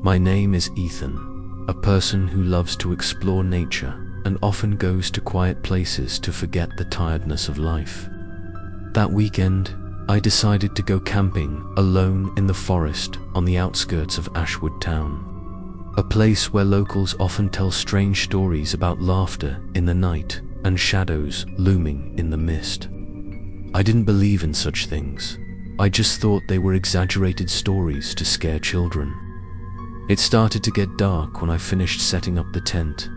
My name is Ethan, a person who loves to explore nature and often goes to quiet places to forget the tiredness of life. That weekend, I decided to go camping alone in the forest on the outskirts of Ashwood Town, a place where locals often tell strange stories about laughter in the night and shadows looming in the mist. I didn't believe in such things. I just thought they were exaggerated stories to scare children. It started to get dark when I finished setting up the tent.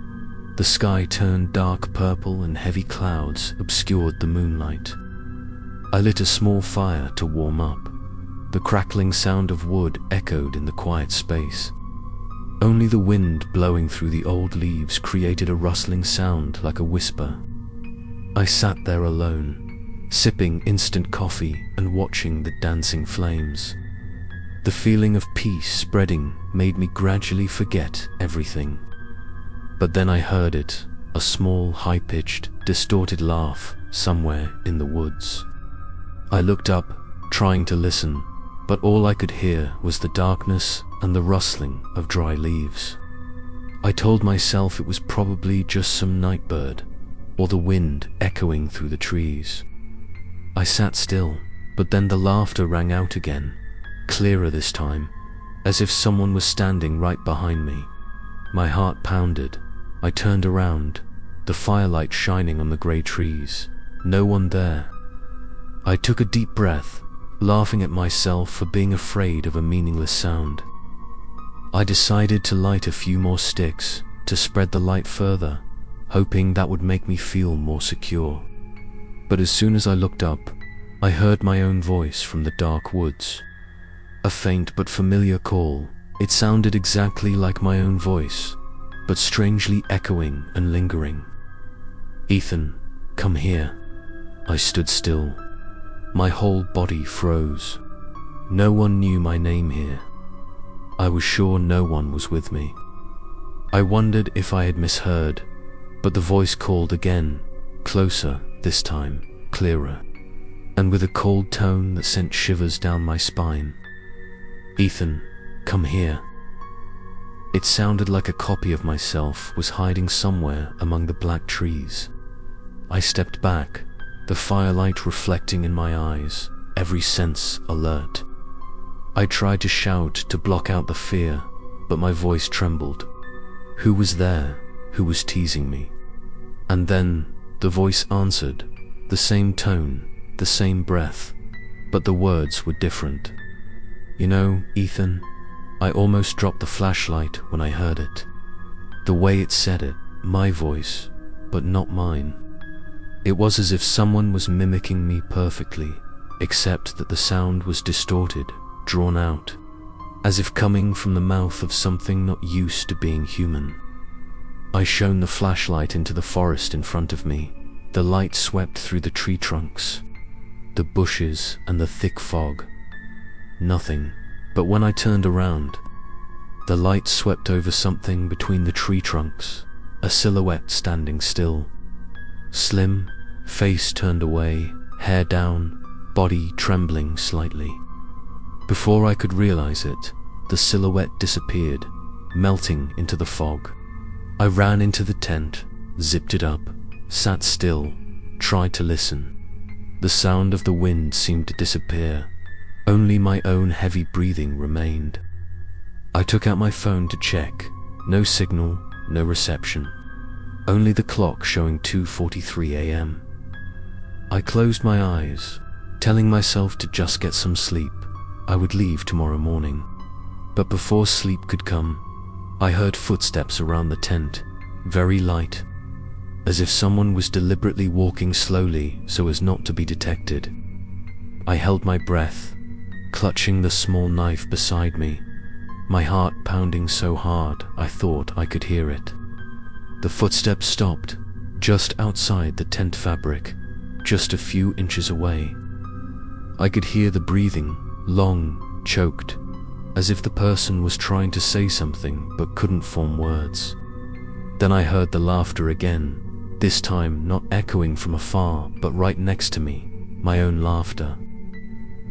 The sky turned dark purple and heavy clouds obscured the moonlight. I lit a small fire to warm up. The crackling sound of wood echoed in the quiet space. Only the wind blowing through the old leaves created a rustling sound like a whisper. I sat there alone, sipping instant coffee and watching the dancing flames. The feeling of peace spreading made me gradually forget everything. But then I heard it, a small, high-pitched, distorted laugh somewhere in the woods. I looked up, trying to listen, but all I could hear was the darkness and the rustling of dry leaves. I told myself it was probably just some night bird, or the wind echoing through the trees. I sat still, but then the laughter rang out again, clearer this time, as if someone was standing right behind me. My heart pounded. I turned around, the firelight shining on the grey trees. No one there. I took a deep breath, laughing at myself for being afraid of a meaningless sound. I decided to light a few more sticks to spread the light further, hoping that would make me feel more secure. But as soon as I looked up, I heard my own voice from the dark woods. A faint but familiar call. It sounded exactly like my own voice, but strangely echoing and lingering. "Ethan, come here." I stood still. My whole body froze. No one knew my name here. I was sure no one was with me. I wondered if I had misheard, but the voice called again, closer this time, clearer, and with a cold tone that sent shivers down my spine. "Ethan, come here." It sounded like a copy of myself was hiding somewhere among the black trees. I stepped back, the firelight reflecting in my eyes, every sense alert. I tried to shout to block out the fear, but my voice trembled. Who was there? Who was teasing me? And then the voice answered, the same tone, the same breath, but the words were different. "You know, Ethan," I almost dropped the flashlight when I heard it. The way it said it, my voice, but not mine. It was as if someone was mimicking me perfectly, except that the sound was distorted, drawn out, as if coming from the mouth of something not used to being human. I shone the flashlight into the forest in front of me. The light swept through the tree trunks, the bushes and the thick fog. Nothing. But when I turned around, the light swept over something between the tree trunks, a silhouette standing still. Slim, face turned away, hair down, body trembling slightly. Before I could realize it, the silhouette disappeared, melting into the fog. I ran into the tent, zipped it up, sat still, tried to listen. The sound of the wind seemed to disappear. Only my own heavy breathing remained. I took out my phone to check. No signal, no reception. Only the clock showing 2:43 a.m. I closed my eyes, telling myself to just get some sleep. I would leave tomorrow morning. But before sleep could come, I heard footsteps around the tent, very light, as if someone was deliberately walking slowly so as not to be detected. I held my breath, clutching the small knife beside me, my heart pounding so hard I thought I could hear it. The footsteps stopped, just outside the tent fabric, just a few inches away. I could hear the breathing, long, choked, as if the person was trying to say something but couldn't form words. Then I heard the laughter again, this time not echoing from afar but right next to me, my own laughter.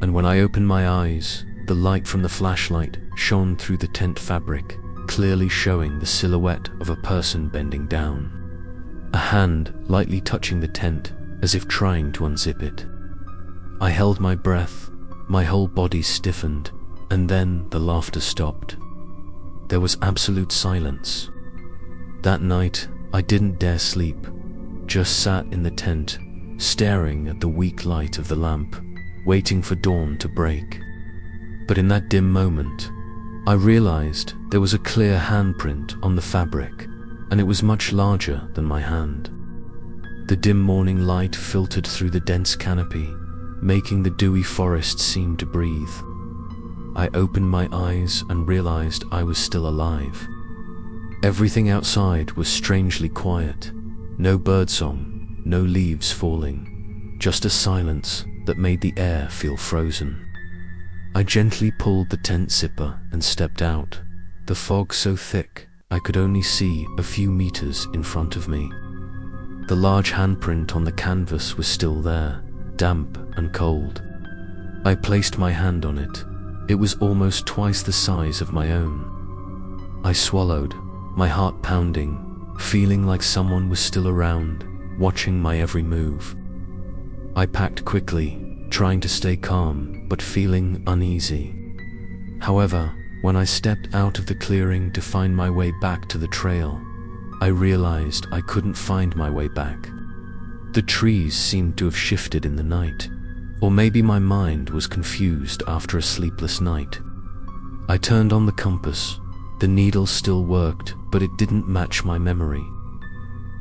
And when I opened my eyes, The light from the flashlight shone through the tent fabric, clearly showing the silhouette of a person bending down. A hand lightly touching the tent, as if trying to unzip it. I held my breath, my whole body stiffened, and then the laughter stopped. There was absolute silence. That night, I didn't dare sleep, just sat in the tent, staring at the weak light of the lamp, waiting for dawn to break. But in that dim moment, I realized there was a clear handprint on the fabric, and it was much larger than my hand. The dim morning light filtered through the dense canopy, making the dewy forest seem to breathe. I opened my eyes and realized I was still alive. Everything outside was strangely quiet. No birdsong, no leaves falling, just a silence that made the air feel frozen. I gently pulled the tent zipper and stepped out, the fog so thick I could only see a few meters in front of me. The large handprint on the canvas was still there, damp and cold. I placed my hand on it. It was almost twice the size of my own. I swallowed, my heart pounding, feeling like someone was still around, watching my every move. I packed quickly, trying to stay calm, but feeling uneasy. However, when I stepped out of the clearing to find my way back to the trail, I realized I couldn't find my way back. The trees seemed to have shifted in the night, or maybe my mind was confused after a sleepless night. I turned on the compass. The needle still worked, but it didn't match my memory.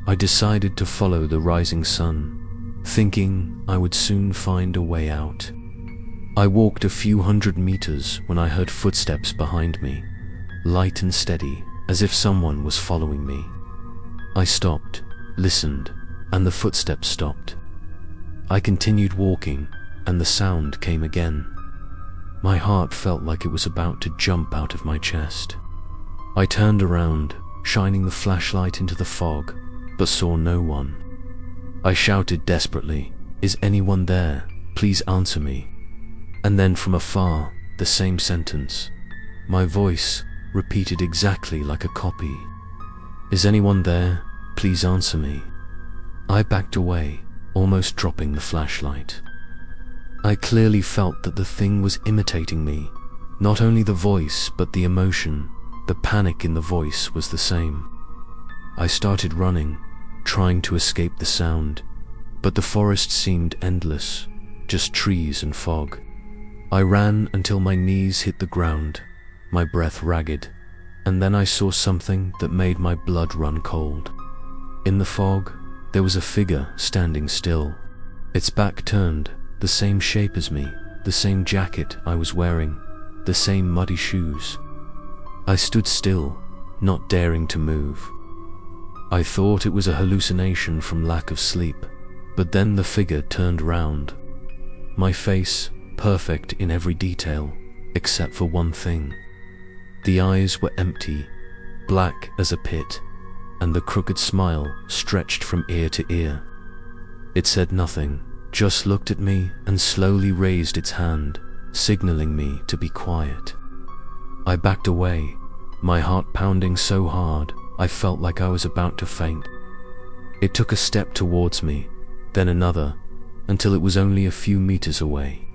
I decided to follow the rising sun, thinking I would soon find a way out. I walked a few hundred meters when I heard footsteps behind me, light and steady, as if someone was following me. I stopped, listened, and the footsteps stopped. I continued walking, and the sound came again. My heart felt like it was about to jump out of my chest. I turned around, shining the flashlight into the fog, but saw no one. I shouted desperately, "Is anyone there? Please answer me." And then from afar, the same sentence. My voice, repeated exactly like a copy. "Is anyone there? Please answer me." I backed away, almost dropping the flashlight. I clearly felt that the thing was imitating me. Not only the voice, but the emotion, the panic in the voice was the same. I started running, trying to escape the sound, but the forest seemed endless, just trees and fog. I ran until my knees hit the ground, my breath ragged, and then I saw something that made my blood run cold. In the fog, there was a figure standing still, its back turned, the same shape as me, the same jacket I was wearing, the same muddy shoes. I stood still, not daring to move. I thought it was a hallucination from lack of sleep, but then the figure turned round. My face, perfect in every detail, except for one thing. The eyes were empty, black as a pit, and the crooked smile stretched from ear to ear. It said nothing, just looked at me and slowly raised its hand, signaling me to be quiet. I backed away, my heart pounding so hard I felt like I was about to faint. It took a step towards me, then another, until it was only a few meters away.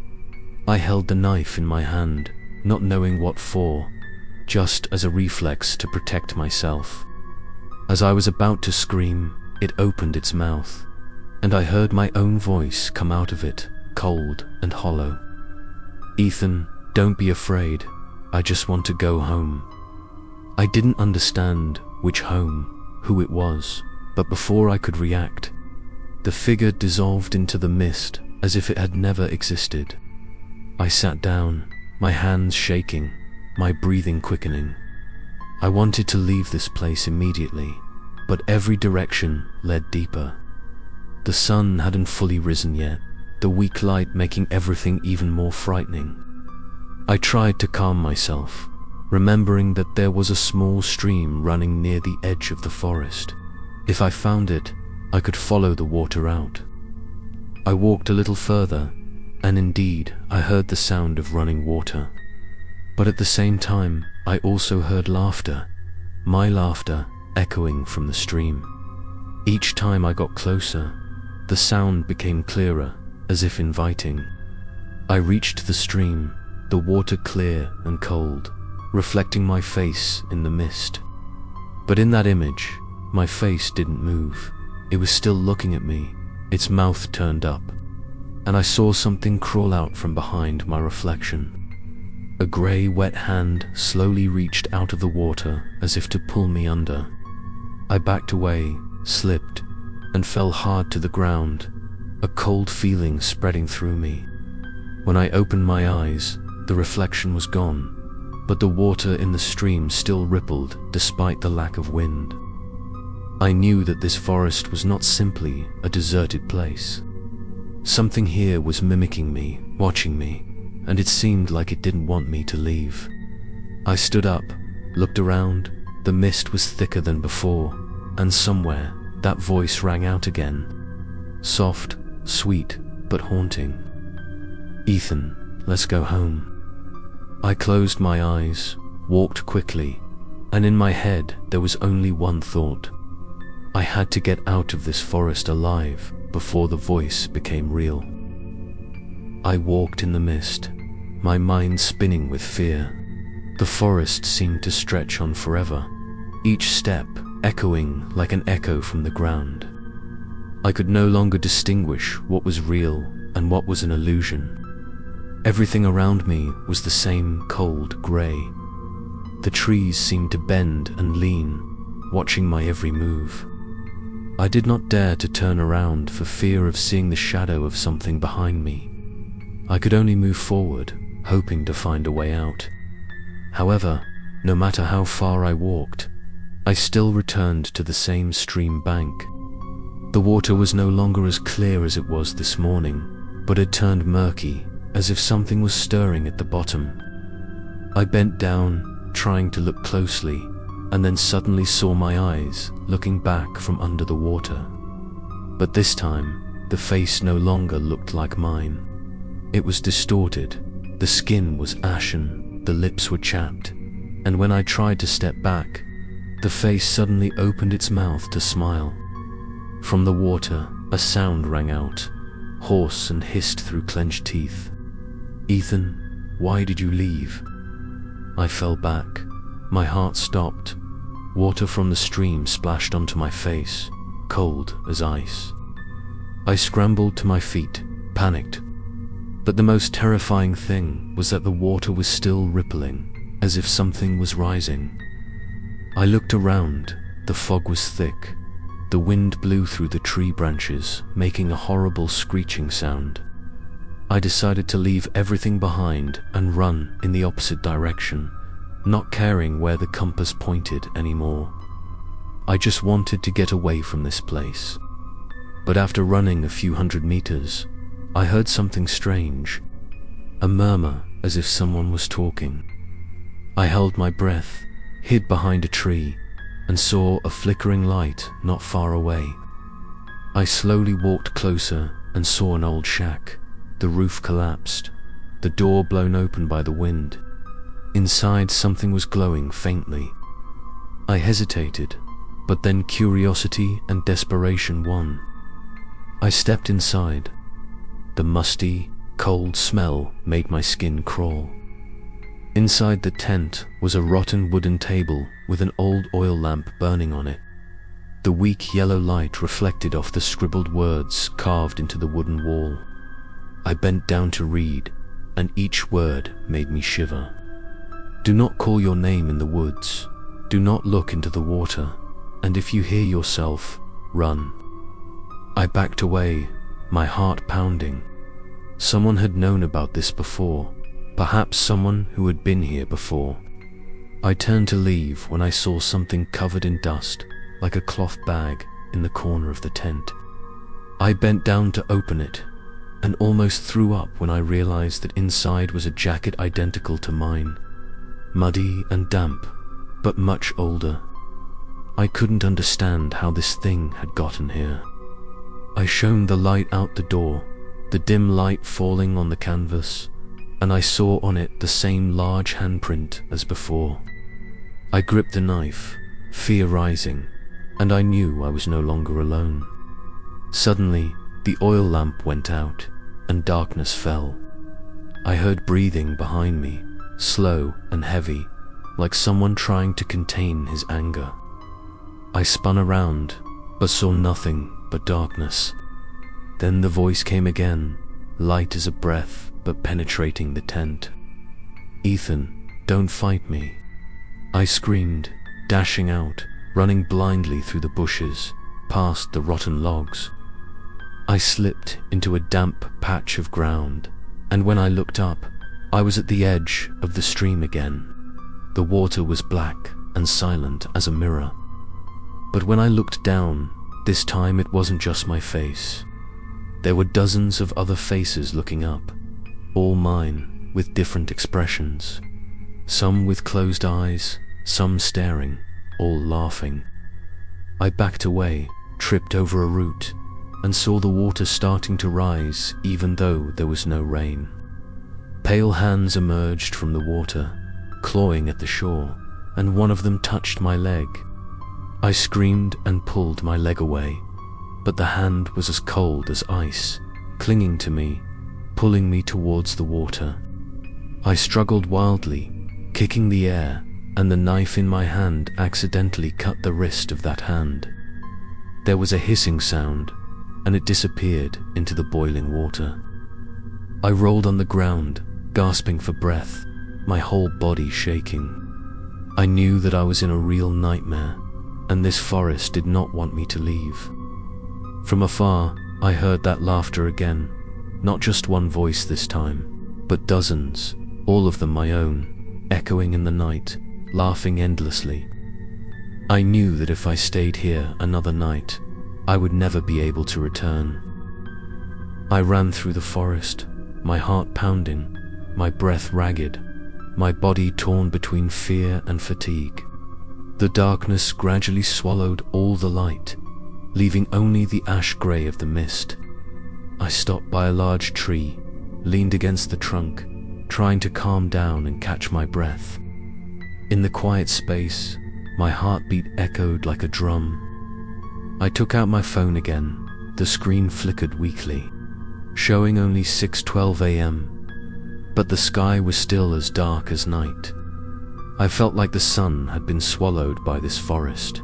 I held the knife in my hand, not knowing what for, just as a reflex to protect myself. As I was about to scream, it opened its mouth, and I heard my own voice come out of it, cold and hollow. "Ethan, don't be afraid. I just want to go home." I didn't understand which home, who it was, but before I could react, the figure dissolved into the mist as if it had never existed. I sat down, my hands shaking, my breathing quickening. I wanted to leave this place immediately, but every direction led deeper. The sun hadn't fully risen yet, the weak light making everything even more frightening. I tried to calm myself, remembering that there was a small stream running near the edge of the forest. If I found it, I could follow the water out. I walked a little further, and indeed, I heard the sound of running water. But at the same time, I also heard laughter, my laughter echoing from the stream. Each time I got closer, the sound became clearer, as if inviting. I reached the stream, the water clear and cold, reflecting my face in the mist. But in that image, my face didn't move. It was still looking at me, its mouth turned up, and I saw something crawl out from behind my reflection. A grey, wet hand slowly reached out of the water as if to pull me under. I backed away, slipped, and fell hard to the ground, a cold feeling spreading through me. When I opened my eyes, the reflection was gone, but the water in the stream still rippled despite the lack of wind. I knew that this forest was not simply a deserted place. Something here was mimicking me, watching me, and it seemed like it didn't want me to leave. I stood up, looked around. The mist was thicker than before, and somewhere that voice rang out again. Soft, sweet, but haunting. "Ethan, let's go home." I closed my eyes, walked quickly, and in my head there was only one thought. I had to get out of this forest alive before the voice became real. I walked in the mist, my mind spinning with fear. The forest seemed to stretch on forever, each step echoing like an echo from the ground. I could no longer distinguish what was real and what was an illusion. Everything around me was the same cold grey. The trees seemed to bend and lean, watching my every move. I did not dare to turn around for fear of seeing the shadow of something behind me. I could only move forward, hoping to find a way out. However, no matter how far I walked, I still returned to the same stream bank. The water was no longer as clear as it was this morning, but it turned murky, as if something was stirring at the bottom. I bent down, trying to look closely, and then suddenly saw my eyes looking back from under the water. But this time, the face no longer looked like mine. It was distorted, the skin was ashen, the lips were chapped, and when I tried to step back, the face suddenly opened its mouth to smile. From the water, a sound rang out, hoarse and hissed through clenched teeth. "Ethan, why did you leave?" I fell back. My heart stopped. Water from the stream splashed onto my face, cold as ice. I scrambled to my feet, panicked. But the most terrifying thing was that the water was still rippling, as if something was rising. I looked around. The fog was thick. The wind blew through the tree branches, making a horrible screeching sound. I decided to leave everything behind and run in the opposite direction, not caring where the compass pointed anymore. I just wanted to get away from this place. But after running a few hundred meters, I heard something strange, a murmur as if someone was talking. I held my breath, hid behind a tree, and saw a flickering light not far away. I slowly walked closer and saw an old shack. The roof collapsed, the door blown open by the wind. Inside, something was glowing faintly. I hesitated, but then curiosity and desperation won. I stepped inside. The musty, cold smell made my skin crawl. Inside the tent was a rotten wooden table with an old oil lamp burning on it. The weak yellow light reflected off the scribbled words carved into the wooden wall. I bent down to read, and each word made me shiver. "Do not call your name in the woods. Do not look into the water. And if you hear yourself, run." I backed away, my heart pounding. Someone had known about this before, perhaps someone who had been here before. I turned to leave when I saw something covered in dust, like a cloth bag, in the corner of the tent. I bent down to open it, and almost threw up when I realized that inside was a jacket identical to mine, muddy and damp, but much older. I couldn't understand how this thing had gotten here. I shone the light out the door, the dim light falling on the canvas, and I saw on it the same large handprint as before. I gripped the knife, fear rising, and I knew I was no longer alone. Suddenly, the oil lamp went out, and darkness fell. I heard breathing behind me, slow and heavy, like someone trying to contain his anger. I spun around, but saw nothing but darkness. Then the voice came again, light as a breath, but penetrating the tent. "Ethan, don't fight me." I screamed, dashing out, running blindly through the bushes, past the rotten logs. I slipped into a damp patch of ground, and when I looked up, I was at the edge of the stream again. The water was black and silent as a mirror. But when I looked down, this time it wasn't just my face. There were dozens of other faces looking up, all mine, with different expressions. Some with closed eyes, some staring, all laughing. I backed away, tripped over a root, and saw the water starting to rise even though there was no rain. Pale hands emerged from the water, clawing at the shore, and one of them touched my leg. I screamed and pulled my leg away, but the hand was as cold as ice, clinging to me, pulling me towards the water. I struggled wildly, kicking the air, and the knife in my hand accidentally cut the wrist of that hand. There was a hissing sound, and it disappeared into the boiling water. I rolled on the ground, gasping for breath, my whole body shaking. I knew that I was in a real nightmare, and this forest did not want me to leave. From afar, I heard that laughter again, not just one voice this time, but dozens, all of them my own, echoing in the night, laughing endlessly. I knew that if I stayed here another night, I would never be able to return. I ran through the forest, my heart pounding, my breath ragged, my body torn between fear and fatigue. The darkness gradually swallowed all the light, leaving only the ash grey of the mist. I stopped by a large tree, leaned against the trunk, trying to calm down and catch my breath. In the quiet space, my heartbeat echoed like a drum. I took out my phone again. The screen flickered weakly, showing only 6:12 a.m., but the sky was still as dark as night. I felt like the sun had been swallowed by this forest.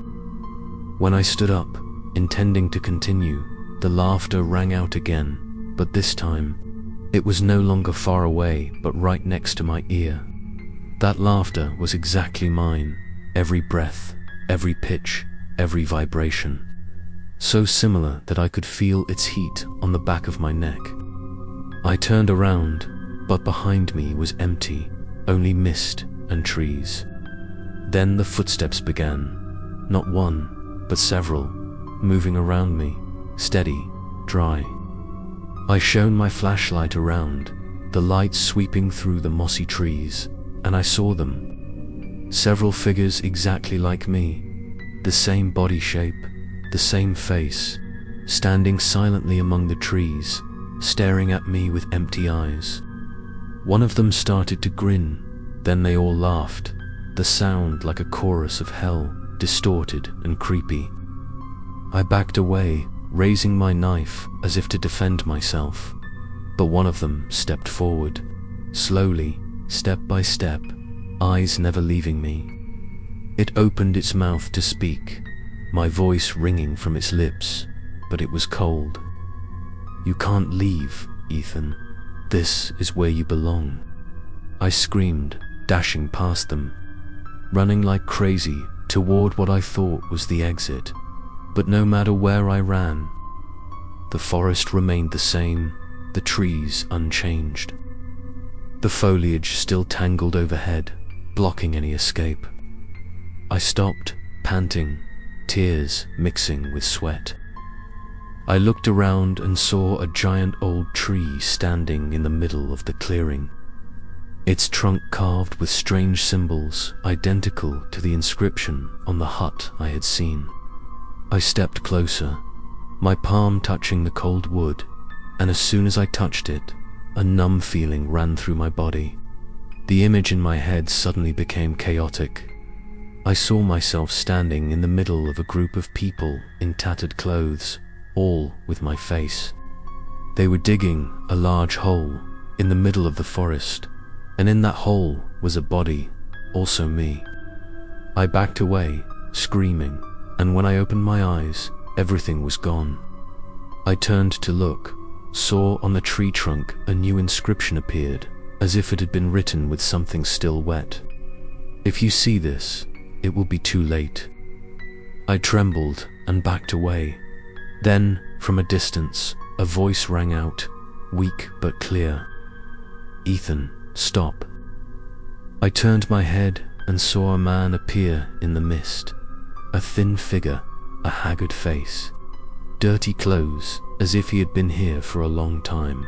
When I stood up, intending to continue, the laughter rang out again, but this time, it was no longer far away but right next to my ear. That laughter was exactly mine, every breath, every pitch, every vibration. So similar that I could feel its heat on the back of my neck. I turned around, but behind me was empty, only mist and trees. Then the footsteps began, not one, but several, moving around me, steady, dry. I shone my flashlight around, the light sweeping through the mossy trees, and I saw them. Several figures exactly like me, the same body shape, the same face, standing silently among the trees, staring at me with empty eyes. One of them started to grin, then they all laughed, the sound like a chorus of hell, distorted and creepy. I backed away, raising my knife as if to defend myself, but one of them stepped forward, slowly, step by step, eyes never leaving me. It opened its mouth to speak, my voice ringing from its lips, but it was cold. "You can't leave, Ethan. This is where you belong." I screamed, dashing past them, running like crazy toward what I thought was the exit. But no matter where I ran, the forest remained the same, the trees unchanged. The foliage still tangled overhead, blocking any escape. I stopped, panting, tears mixing with sweat. I looked around and saw a giant old tree standing in the middle of the clearing, its trunk carved with strange symbols identical to the inscription on the hut I had seen. I stepped closer, my palm touching the cold wood, and as soon as I touched it, a numb feeling ran through my body. The image in my head suddenly became chaotic. I saw myself standing in the middle of a group of people in tattered clothes, all with my face. They were digging a large hole in the middle of the forest, and in that hole was a body, also me. I backed away, screaming, and when I opened my eyes, everything was gone. I turned to look, saw on the tree trunk a new inscription appeared, as if it had been written with something still wet. "If you see this, it will be too late." I trembled and backed away. Then, from a distance, a voice rang out, weak but clear. "Ethan, stop." I turned my head and saw a man appear in the mist. A thin figure, a haggard face, dirty clothes, as if he had been here for a long time.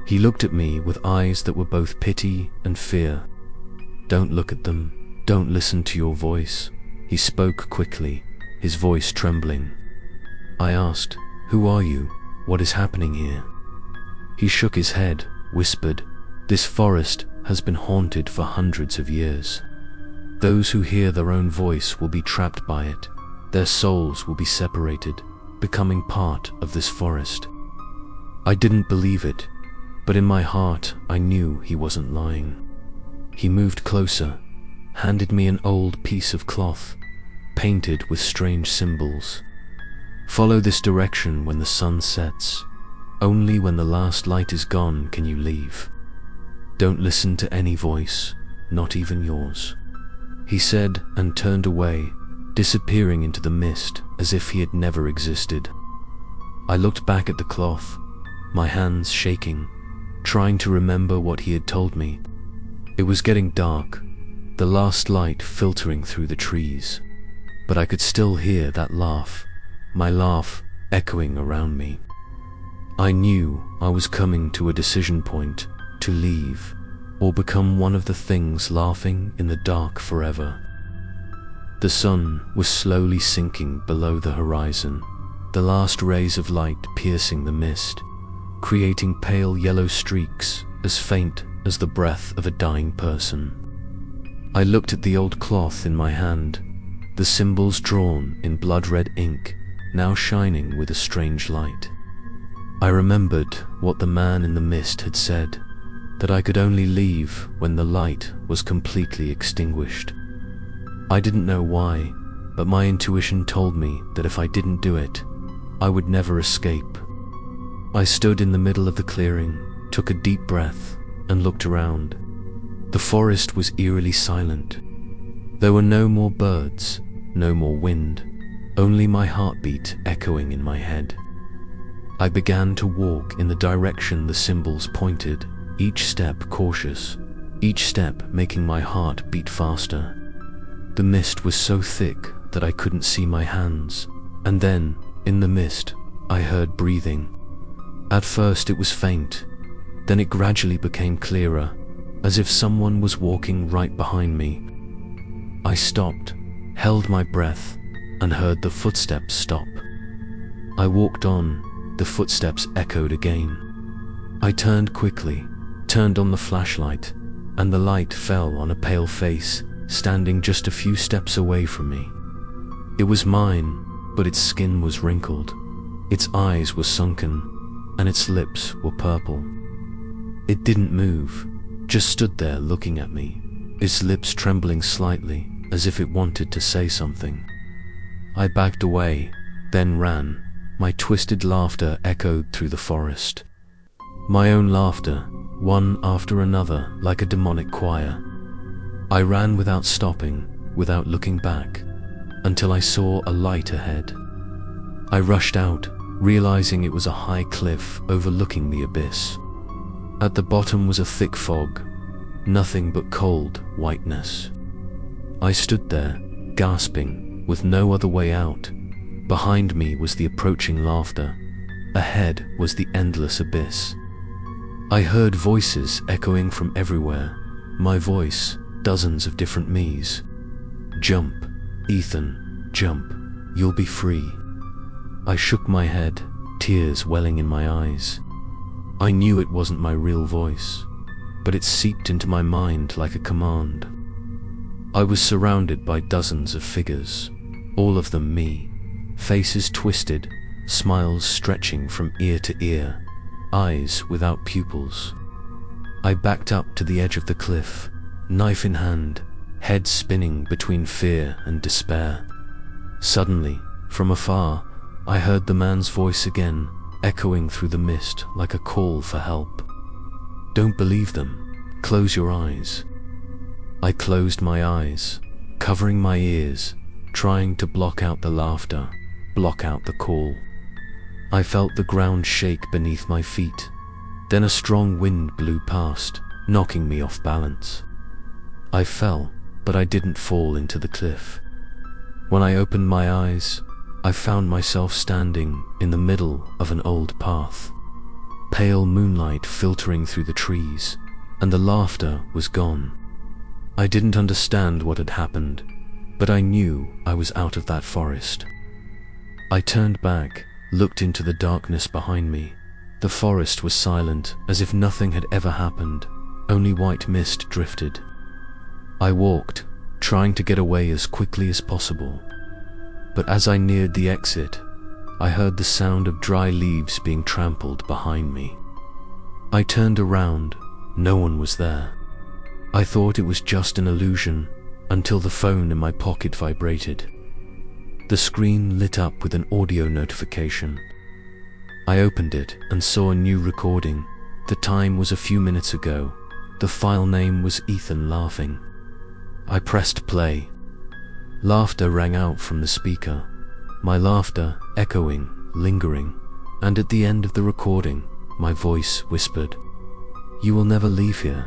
He looked at me with eyes that were both pity and fear. "Don't look at them. Don't listen to your voice." He spoke quickly, his voice trembling. I asked, "Who are you? What is happening here?" He shook his head, whispered, "This forest has been haunted for hundreds of years. Those who hear their own voice will be trapped by it. Their souls will be separated, becoming part of this forest." I didn't believe it, but in my heart I knew he wasn't lying. He moved closer, handed me an old piece of cloth, painted with strange symbols. "Follow this direction when the sun sets. Only when the last light is gone can you leave. Don't listen to any voice, not even yours," he said and turned away, disappearing into the mist as if he had never existed. I looked back at the cloth, my hands shaking, trying to remember what he had told me. It was getting dark, the last light filtering through the trees, but I could still hear that laugh, my laugh echoing around me. I knew I was coming to a decision point, to leave, or become one of the things laughing in the dark forever. The sun was slowly sinking below the horizon, the last rays of light piercing the mist, creating pale yellow streaks as faint as the breath of a dying person. I looked at the old cloth in my hand, the symbols drawn in blood-red ink, now shining with a strange light. I remembered what the man in the mist had said, that I could only leave when the light was completely extinguished. I didn't know why, but my intuition told me that if I didn't do it, I would never escape. I stood in the middle of the clearing, took a deep breath, and looked around. The forest was eerily silent. There were no more birds, no more wind, only my heartbeat echoing in my head. I began to walk in the direction the symbols pointed, each step cautious, each step making my heart beat faster. The mist was so thick that I couldn't see my hands, and then, in the mist, I heard breathing. At first it was faint, then it gradually became clearer, as if someone was walking right behind me. I stopped, held my breath, and heard the footsteps stop. I walked on, the footsteps echoed again. I turned quickly, turned on the flashlight, and the light fell on a pale face, standing just a few steps away from me. It was mine, but its skin was wrinkled, its eyes were sunken, and its lips were purple. It didn't move, just stood there looking at me, its lips trembling slightly, as if it wanted to say something. I backed away, then ran. My twisted laughter echoed through the forest. My own laughter, one after another like a demonic choir. I ran without stopping, without looking back, until I saw a light ahead. I rushed out, realizing it was a high cliff overlooking the abyss. At the bottom was a thick fog, nothing but cold whiteness. I stood there, gasping, with no other way out. Behind me was the approaching laughter. Ahead was the endless abyss. I heard voices echoing from everywhere, my voice, dozens of different me's. "Jump, Ethan, jump, you'll be free." I shook my head, tears welling in my eyes. I knew it wasn't my real voice, but it seeped into my mind like a command. I was surrounded by dozens of figures, all of them me, faces twisted, smiles stretching from ear to ear, eyes without pupils. I backed up to the edge of the cliff, knife in hand, head spinning between fear and despair. Suddenly, from afar, I heard the man's voice again, echoing through the mist like a call for help. "Don't believe them. Close your eyes." I closed my eyes, covering my ears, trying to block out the laughter, block out the call. I felt the ground shake beneath my feet. Then a strong wind blew past, knocking me off balance. I fell, but I didn't fall into the cliff. When I opened my eyes, I found myself standing in the middle of an old path. Pale moonlight filtering through the trees, and the laughter was gone. I didn't understand what had happened, but I knew I was out of that forest. I turned back, looked into the darkness behind me. The forest was silent, as if nothing had ever happened. Only white mist drifted. I walked, trying to get away as quickly as possible. But as I neared the exit, I heard the sound of dry leaves being trampled behind me. I turned around. No one was there. I thought it was just an illusion, until the phone in my pocket vibrated. The screen lit up with an audio notification. I opened it and saw a new recording. The time was a few minutes ago. The file name was Ethan laughing. I pressed play. Laughter rang out from the speaker, my laughter echoing, lingering, and at the end of the recording, my voice whispered, "You will never leave here."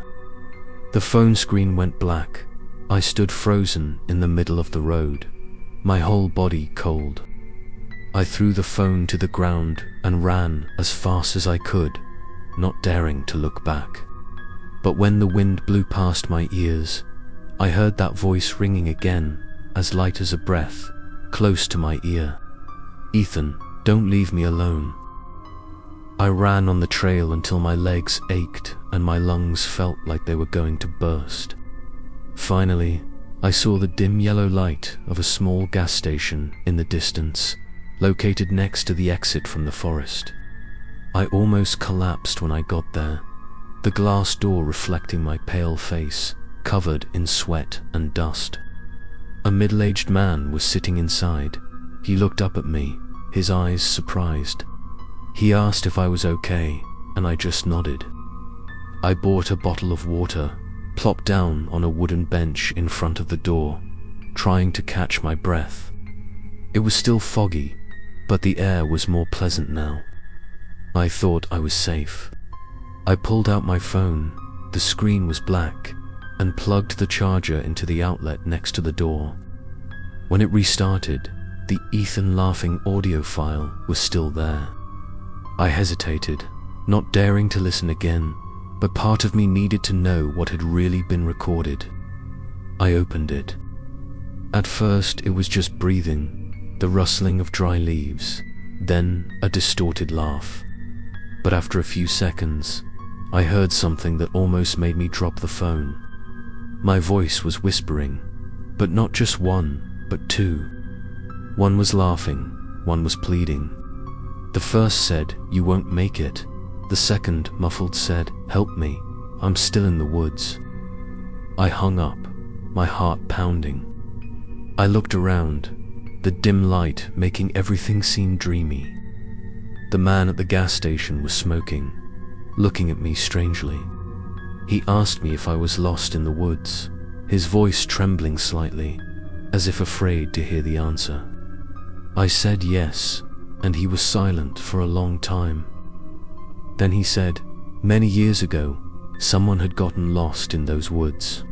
The phone screen went black. I stood frozen in the middle of the road, my whole body cold. I threw the phone to the ground and ran as fast as I could, not daring to look back. But when the wind blew past my ears, I heard that voice ringing again, as light as a breath, close to my ear. "Ethan, don't leave me alone." I ran on the trail until my legs ached and my lungs felt like they were going to burst. Finally, I saw the dim yellow light of a small gas station in the distance, located next to the exit from the forest. I almost collapsed when I got there, the glass door reflecting my pale face, covered in sweat and dust. A middle-aged man was sitting inside. He looked up at me, his eyes surprised. He asked if I was okay, and I just nodded. I bought a bottle of water, plopped down on a wooden bench in front of the door, trying to catch my breath. It was still foggy, but the air was more pleasant now. I thought I was safe. I pulled out my phone. The screen was black, and plugged the charger into the outlet next to the door. When it restarted, the Ethan laughing audio file was still there. I hesitated, not daring to listen again, but part of me needed to know what had really been recorded. I opened it. At first, it was just breathing, the rustling of dry leaves, then a distorted laugh. But after a few seconds, I heard something that almost made me drop the phone. My voice was whispering, but not just one, but two. One was laughing, one was pleading. The first said, "You won't make it." The second, muffled, said, "Help me, I'm still in the woods." I hung up, my heart pounding. I looked around, the dim light making everything seem dreamy. The man at the gas station was smoking, looking at me strangely. He asked me if I was lost in the woods, his voice trembling slightly, as if afraid to hear the answer. I said yes, and he was silent for a long time. Then he said, "Many years ago, someone had gotten lost in those woods,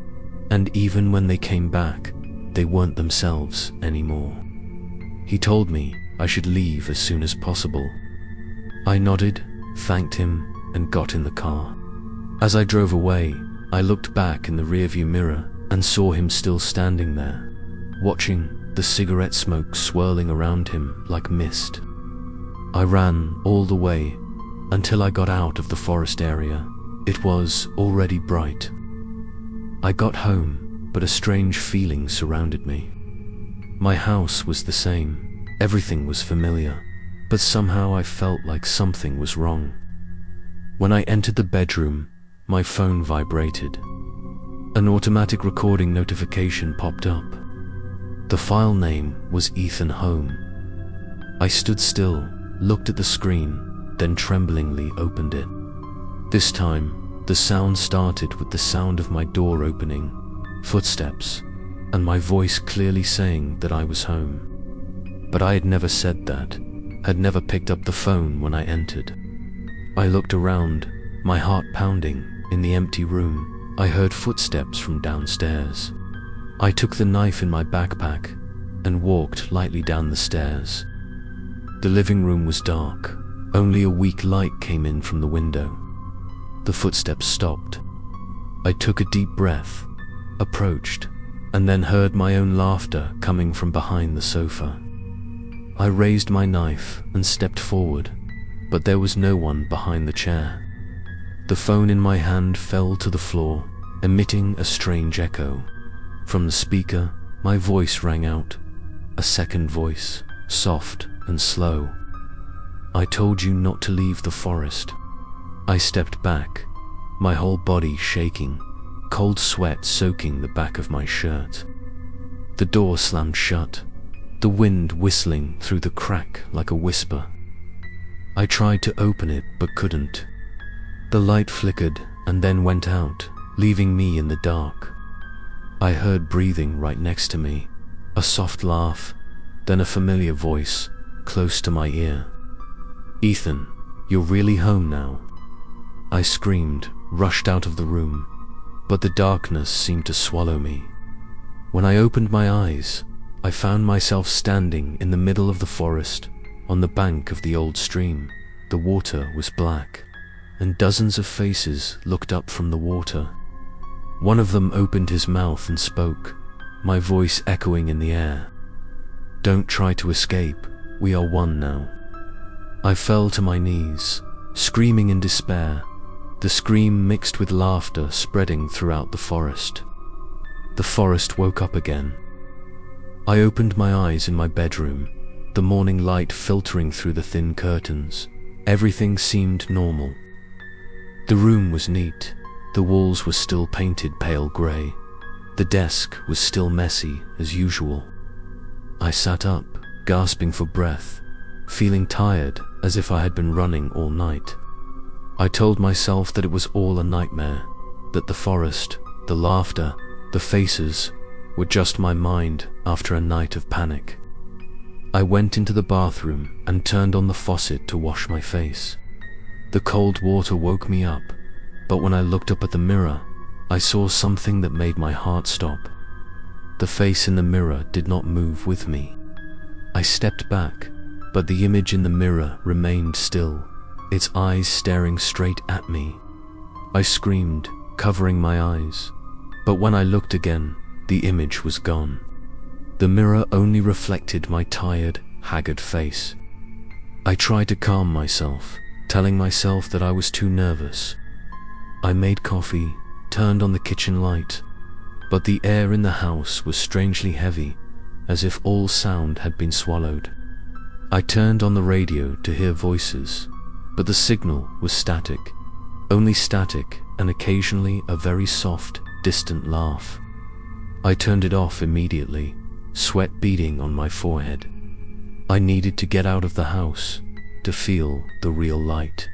and even when they came back, they weren't themselves anymore." He told me I should leave as soon as possible. I nodded, thanked him, and got in the car. As I drove away, I looked back in the rearview mirror and saw him still standing there, watching the cigarette smoke swirling around him like mist. I ran all the way, until I got out of the forest area. It was already bright. I got home, but a strange feeling surrounded me. My house was the same, everything was familiar, but somehow I felt like something was wrong. When I entered the bedroom, my phone vibrated. An automatic recording notification popped up. The file name was Ethan Home. I stood still, looked at the screen, then tremblingly opened it. This time, the sound started with the sound of my door opening, footsteps, and my voice clearly saying that I was home. But I had never said that, had never picked up the phone when I entered. I looked around, my heart pounding. In the empty room, I heard footsteps from downstairs. I took the knife in my backpack and walked lightly down the stairs. The living room was dark. Only a weak light came in from the window. The footsteps stopped. I took a deep breath, approached, and then heard my own laughter coming from behind the sofa. I raised my knife and stepped forward, but there was no one behind the chair. The phone in my hand fell to the floor, emitting a strange echo. From the speaker, my voice rang out, a second voice, soft and slow. "I told you not to leave the forest." I stepped back, my whole body shaking, cold sweat soaking the back of my shirt. The door slammed shut, the wind whistling through the crack like a whisper. I tried to open it but couldn't. The light flickered and then went out, leaving me in the dark. I heard breathing right next to me, a soft laugh, then a familiar voice close to my ear. "Ethan, you're really home now." I screamed, rushed out of the room, but the darkness seemed to swallow me. When I opened my eyes, I found myself standing in the middle of the forest, on the bank of the old stream. The water was black, and dozens of faces looked up from the water. One of them opened his mouth and spoke, my voice echoing in the air. "Don't try to escape, we are one now." I fell to my knees, screaming in despair, the scream mixed with laughter spreading throughout the forest. The forest woke up again. I opened my eyes in my bedroom, the morning light filtering through the thin curtains. Everything seemed normal. The room was neat, the walls were still painted pale grey, the desk was still messy as usual. I sat up, gasping for breath, feeling tired as if I had been running all night. I told myself that it was all a nightmare, that the forest, the laughter, the faces were just my mind after a night of panic. I went into the bathroom and turned on the faucet to wash my face. The cold water woke me up, but when I looked up at the mirror, I saw something that made my heart stop. The face in the mirror did not move with me. I stepped back, but the image in the mirror remained still, its eyes staring straight at me. I screamed, covering my eyes, but when I looked again, the image was gone. The mirror only reflected my tired, haggard face. I tried to calm myself, telling myself that I was too nervous. I made coffee, turned on the kitchen light, but the air in the house was strangely heavy, as if all sound had been swallowed. I turned on the radio to hear voices, but the signal was static, only static and occasionally a very soft, distant laugh. I turned it off immediately, sweat beading on my forehead. I needed to get out of the house, to feel the real light.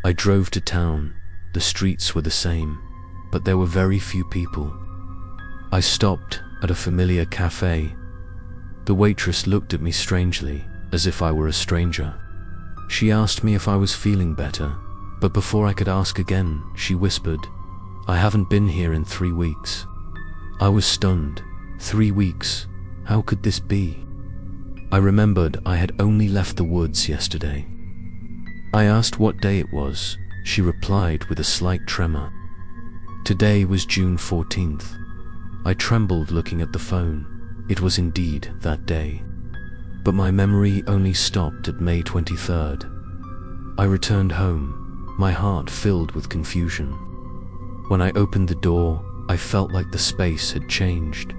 I drove to town. The streets were the same, but there were very few people. I stopped at a familiar cafe. The waitress looked at me strangely, as if I were a stranger. She asked me if I was feeling better, but before I could ask again, she whispered, "I haven't been here in 3 weeks." I was stunned. 3 weeks? How could this be? I remembered I had only left the woods yesterday. I asked what day it was. She replied with a slight tremor. Today was June 14th. I trembled looking at the phone. It was indeed that day. But my memory only stopped at May 23rd. I returned home, my heart filled with confusion. When I opened the door, I felt like the space had changed.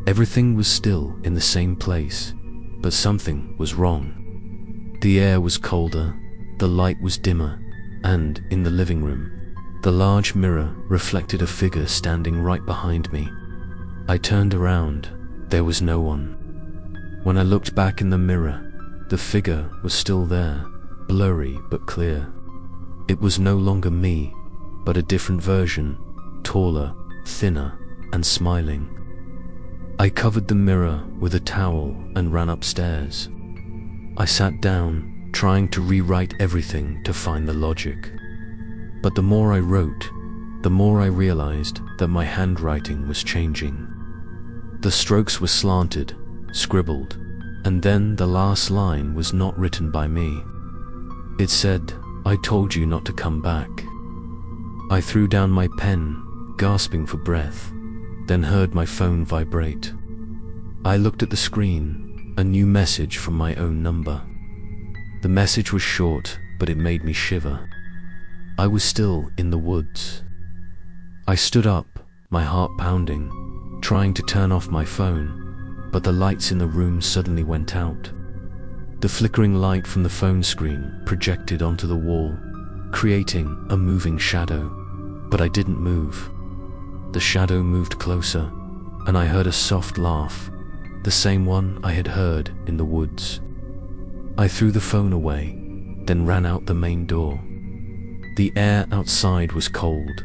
Everything was still in the same place, but something was wrong. The air was colder, the light was dimmer, and in the living room, the large mirror reflected a figure standing right behind me. I turned around. There was no one. When I looked back in the mirror, the figure was still there, blurry but clear. It was no longer me, but a different version, taller, thinner, and smiling. I covered the mirror with a towel and ran upstairs. I sat down, trying to rewrite everything to find the logic. But the more I wrote, the more I realized that my handwriting was changing. The strokes were slanted, scribbled, and then the last line was not written by me. It said, "I told you not to come back." I threw down my pen, gasping for breath, then heard my phone vibrate. I looked at the screen, a new message from my own number. The message was short, but it made me shiver. I was still in the woods. I stood up, my heart pounding, trying to turn off my phone, but the lights in the room suddenly went out. The flickering light from the phone screen projected onto the wall, creating a moving shadow, but I didn't move. The shadow moved closer, and I heard a soft laugh, the same one I had heard in the woods. I threw the phone away, then ran out the main door. The air outside was cold,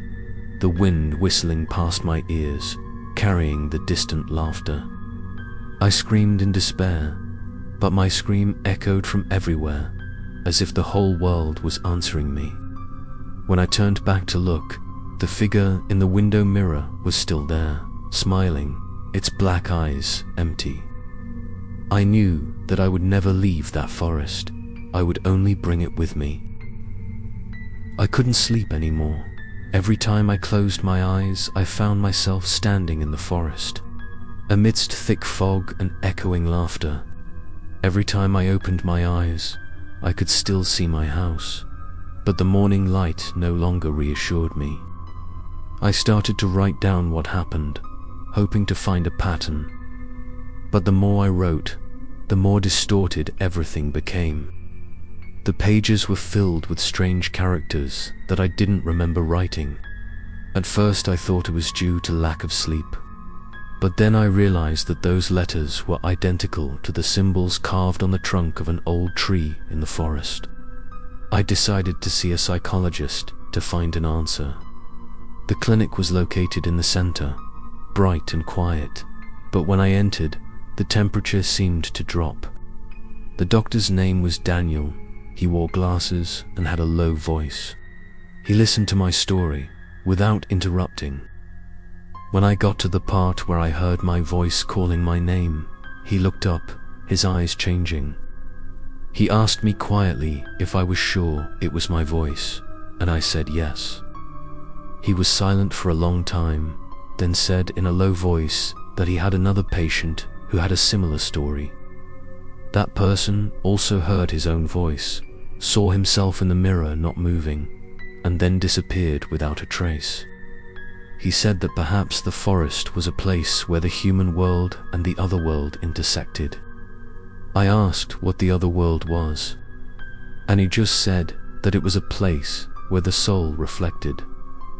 the wind whistling past my ears, carrying the distant laughter. I screamed in despair, but my scream echoed from everywhere, as if the whole world was answering me. When I turned back to look, the figure in the window mirror was still there, smiling, its black eyes empty. I knew that I would never leave that forest. I would only bring it with me. I couldn't sleep anymore. Every time I closed my eyes, I found myself standing in the forest, amidst thick fog and echoing laughter. Every time I opened my eyes, I could still see my house, but the morning light no longer reassured me. I started to write down what happened, hoping to find a pattern. But the more I wrote, the more distorted everything became. The pages were filled with strange characters that I didn't remember writing. At first I thought it was due to lack of sleep, but then I realized that those letters were identical to the symbols carved on the trunk of an old tree in the forest. I decided to see a psychologist to find an answer. The clinic was located in the center, bright and quiet, but when I entered, the temperature seemed to drop. The doctor's name was Daniel. He wore glasses and had a low voice. He listened to my story without interrupting. When I got to the part where I heard my voice calling my name, he looked up, his eyes changing. He asked me quietly if I was sure it was my voice, and I said yes. He was silent for a long time, then said in a low voice that he had another patient who had a similar story. That person also heard his own voice, saw himself in the mirror not moving, and then disappeared without a trace. He said that perhaps the forest was a place where the human world and the other world intersected. I asked what the other world was, and he just said that it was a place where the soul reflected,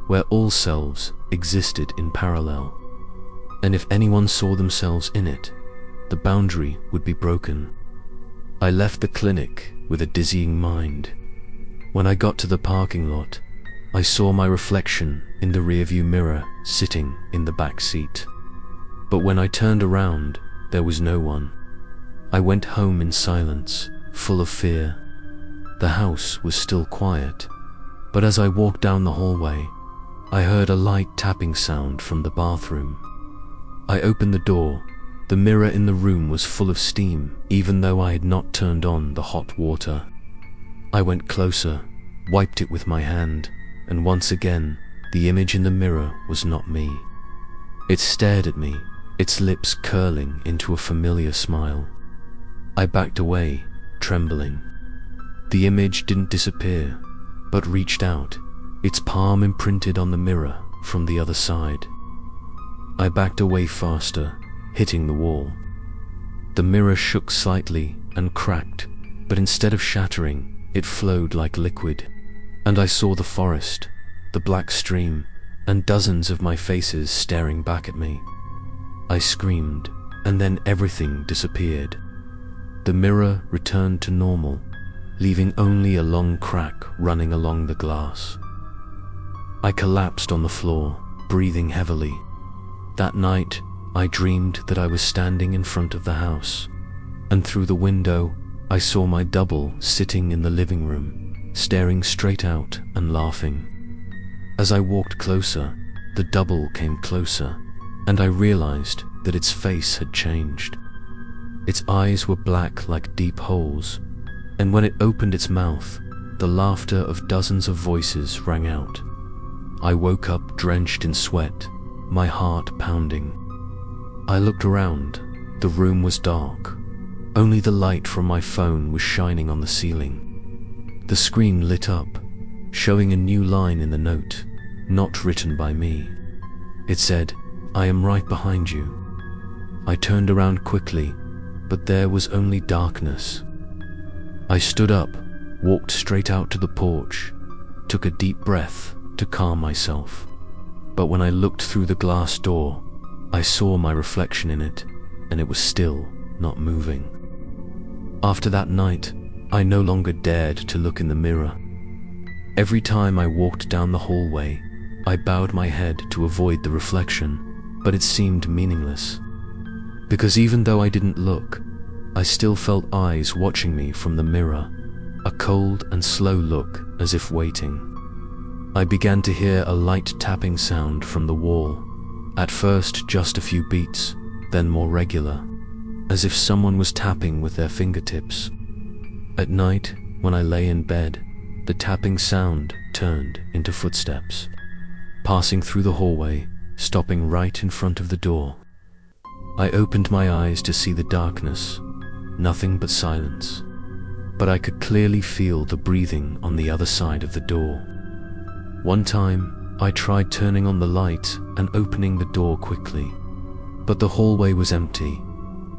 where all selves existed in parallel, and if anyone saw themselves in it, the boundary would be broken. I left the clinic with a dizzying mind. When I got to the parking lot, I saw my reflection in the rearview mirror sitting in the back seat. But when I turned around, there was no one. I went home in silence, full of fear. The house was still quiet, but as I walked down the hallway, I heard a light tapping sound from the bathroom. I opened the door. The mirror in the room was full of steam, even though I had not turned on the hot water. I went closer, wiped it with my hand, and once again, the image in the mirror was not me. It stared at me, its lips curling into a familiar smile. I backed away, trembling. The image didn't disappear, but reached out, its palm imprinted on the mirror from the other side. I backed away faster, hitting the wall. The mirror shook slightly and cracked, but instead of shattering, it flowed like liquid, and I saw the forest, the black stream, and dozens of my faces staring back at me. I screamed, and then everything disappeared. The mirror returned to normal, leaving only a long crack running along the glass. I collapsed on the floor, breathing heavily. That night, I dreamed that I was standing in front of the house, and through the window, I saw my double sitting in the living room, staring straight out and laughing. As I walked closer, the double came closer, and I realized that its face had changed. Its eyes were black like deep holes, and when it opened its mouth, the laughter of dozens of voices rang out. I woke up drenched in sweat, my heart pounding. I looked around. The room was dark. Only the light from my phone was shining on the ceiling. The screen lit up, showing a new line in the note, not written by me. It said, "I am right behind you." I turned around quickly, but there was only darkness. I stood up, walked straight out to the porch, took a deep breath to calm myself. But when I looked through the glass door, I saw my reflection in it, and it was still not moving. After that night, I no longer dared to look in the mirror. Every time I walked down the hallway, I bowed my head to avoid the reflection, but it seemed meaningless. Because even though I didn't look, I still felt eyes watching me from the mirror, a cold and slow look as if waiting. I began to hear a light tapping sound from the wall, at first just a few beats, then more regular, as if someone was tapping with their fingertips. At night, when I lay in bed, the tapping sound turned into footsteps, passing through the hallway, stopping right in front of the door. I opened my eyes to see the darkness, nothing but silence, but I could clearly feel the breathing on the other side of the door. One time, I tried turning on the light and opening the door quickly, but the hallway was empty,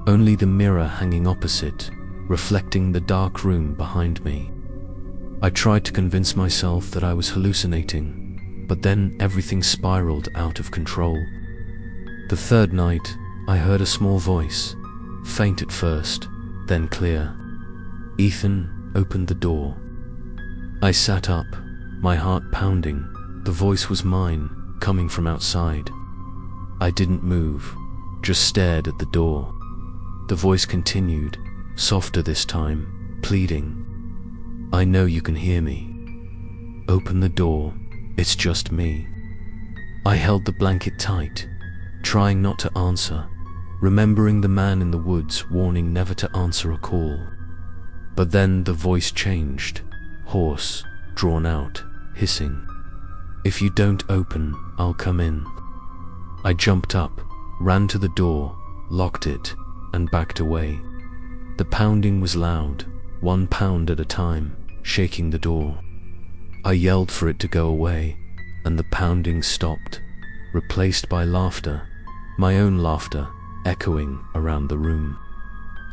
only the mirror hanging opposite, reflecting the dark room behind me. I tried to convince myself that I was hallucinating, but then everything spiraled out of control. The third night, I heard a small voice, faint at first, then clear. "Ethan, open the door." I sat up, my heart pounding. The voice was mine, coming from outside. I didn't move, just stared at the door. The voice continued, softer this time, pleading, "I know you can hear me. Open the door, it's just me." I held the blanket tight, trying not to answer, remembering the man in the woods warning never to answer a call. But then the voice changed, hoarse, drawn out, hissing. "If you don't open, I'll come in." I jumped up, ran to the door, locked it, and backed away. The pounding was loud, 1 pound at a time, shaking the door. I yelled for it to go away, and the pounding stopped, replaced by laughter, my own laughter, echoing around the room.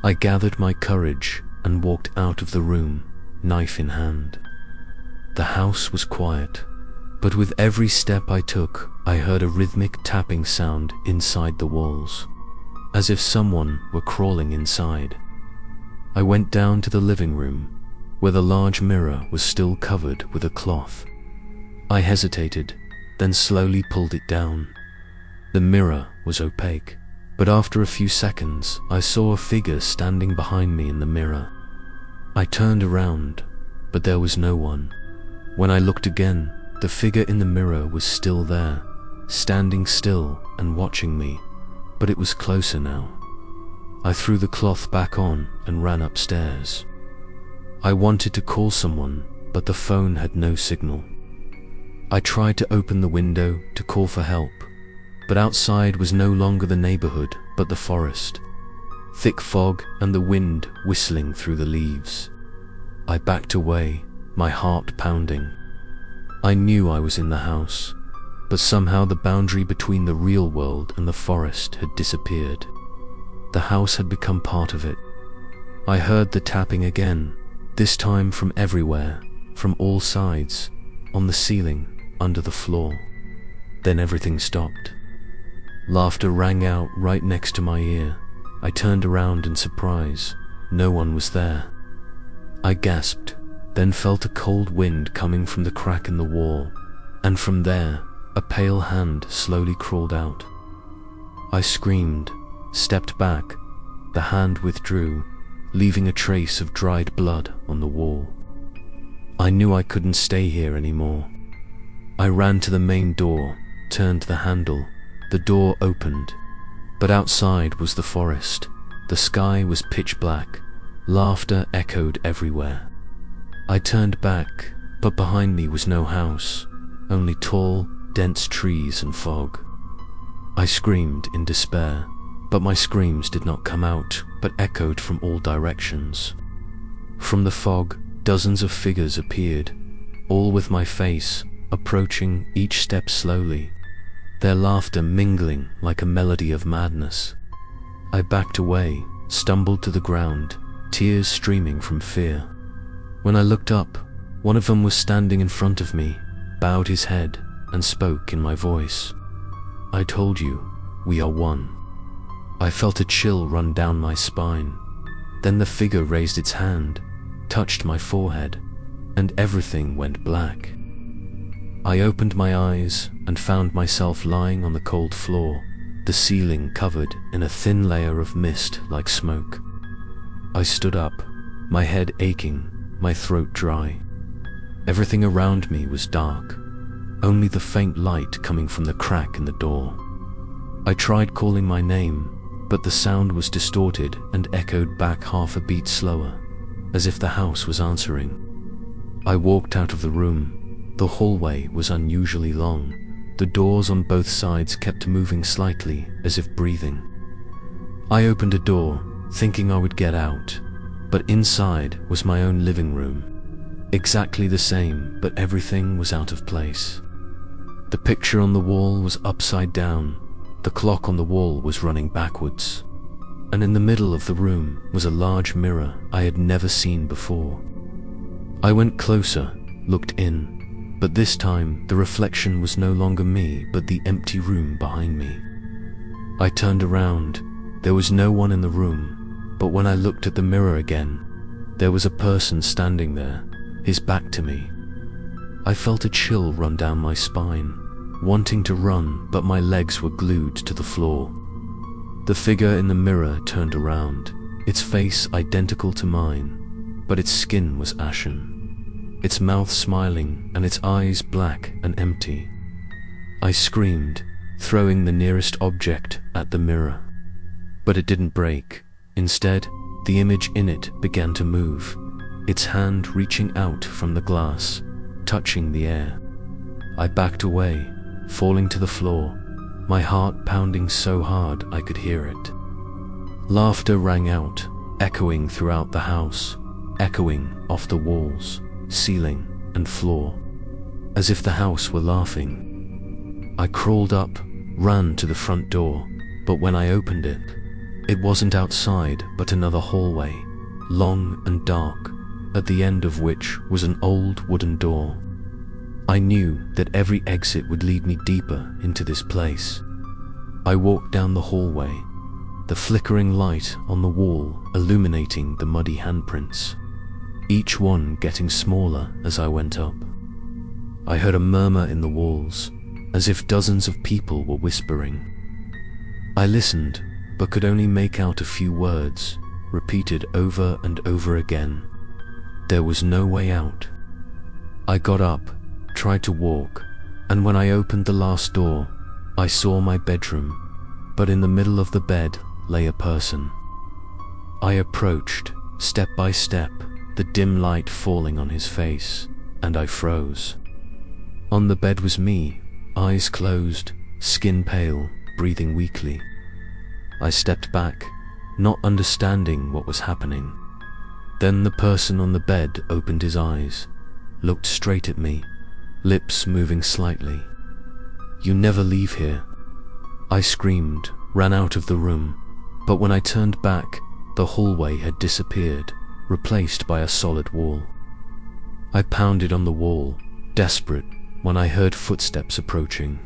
I gathered my courage and walked out of the room, knife in hand. The house was quiet, but with every step I took, I heard a rhythmic tapping sound inside the walls, as if someone were crawling inside. I went down to the living room, where the large mirror was still covered with a cloth. I hesitated, then slowly pulled it down. The mirror was opaque, but after a few seconds, I saw a figure standing behind me in the mirror. I turned around, but there was no one. When I looked again, the figure in the mirror was still there, standing still and watching me, but it was closer now. I threw the cloth back on and ran upstairs. I wanted to call someone, but the phone had no signal. I tried to open the window to call for help, but outside was no longer the neighborhood, but the forest. Thick fog and the wind whistling through the leaves. I backed away, my heart pounding. I knew I was in the house, but somehow the boundary between the real world and the forest had disappeared. The house had become part of it. I heard the tapping again, this time from everywhere, from all sides, on the ceiling, under the floor. Then everything stopped. Laughter rang out right next to my ear. I turned around in surprise. No one was there. I gasped, then felt a cold wind coming from the crack in the wall, and from there, a pale hand slowly crawled out. I screamed, stepped back. The hand withdrew, leaving a trace of dried blood on the wall. I knew I couldn't stay here anymore. I ran to the main door, turned the handle. The door opened, but outside was the forest. The sky was pitch black. Laughter echoed everywhere. I turned back, but behind me was no house, only tall, dense trees and fog. I screamed in despair, but my screams did not come out, but echoed from all directions. From the fog, dozens of figures appeared, all with my face, approaching each step slowly, their laughter mingling like a melody of madness. I backed away, stumbled to the ground, tears streaming from fear. When I looked up, one of them was standing in front of me, bowed his head, and spoke in my voice. "I told you, we are one." I felt a chill run down my spine. Then the figure raised its hand, touched my forehead, and everything went black. I opened my eyes and found myself lying on the cold floor, the ceiling covered in a thin layer of mist like smoke. I stood up, my head aching, my throat dry. Everything around me was dark, only the faint light coming from the crack in the door. I tried calling my name, but the sound was distorted and echoed back half a beat slower, as if the house was answering. I walked out of the room. The hallway was unusually long. The doors on both sides kept moving slightly, as if breathing. I opened a door, thinking I would get out, but inside was my own living room. Exactly the same, but everything was out of place. The picture on the wall was upside down. The clock on the wall was running backwards. And in the middle of the room was a large mirror I had never seen before. I went closer, looked in, but this time the reflection was no longer me, but the empty room behind me. I turned around. There was no one in the room, but when I looked at the mirror again, there was a person standing there, his back to me. I felt a chill run down my spine, wanting to run, but my legs were glued to the floor. The figure in the mirror turned around, its face identical to mine, but its skin was ashen, its mouth smiling and its eyes black and empty. I screamed, throwing the nearest object at the mirror. But it didn't break. Instead, the image in it began to move, its hand reaching out from the glass, touching the air. I backed away, falling to the floor, my heart pounding so hard I could hear it. Laughter rang out, echoing throughout the house, echoing off the walls, ceiling, and floor, as if the house were laughing. I crawled up, ran to the front door, but when I opened it, it wasn't outside but another hallway, long and dark, at the end of which was an old wooden door. I knew that every exit would lead me deeper into this place. I walked down the hallway, the flickering light on the wall illuminating the muddy handprints, each one getting smaller as I went up. I heard a murmur in the walls, as if dozens of people were whispering. I listened, but could only make out a few words, repeated over and over again. There was no way out. I got up, tried to walk, and when I opened the last door, I saw my bedroom, but in the middle of the bed lay a person. I approached, step by step, the dim light falling on his face, and I froze. On the bed was me, eyes closed, skin pale, breathing weakly. I stepped back, not understanding what was happening. Then the person on the bed opened his eyes, looked straight at me, lips moving slightly. "You never leave here." I screamed, ran out of the room, but when I turned back, the hallway had disappeared, replaced by a solid wall. I pounded on the wall, desperate, when I heard footsteps approaching.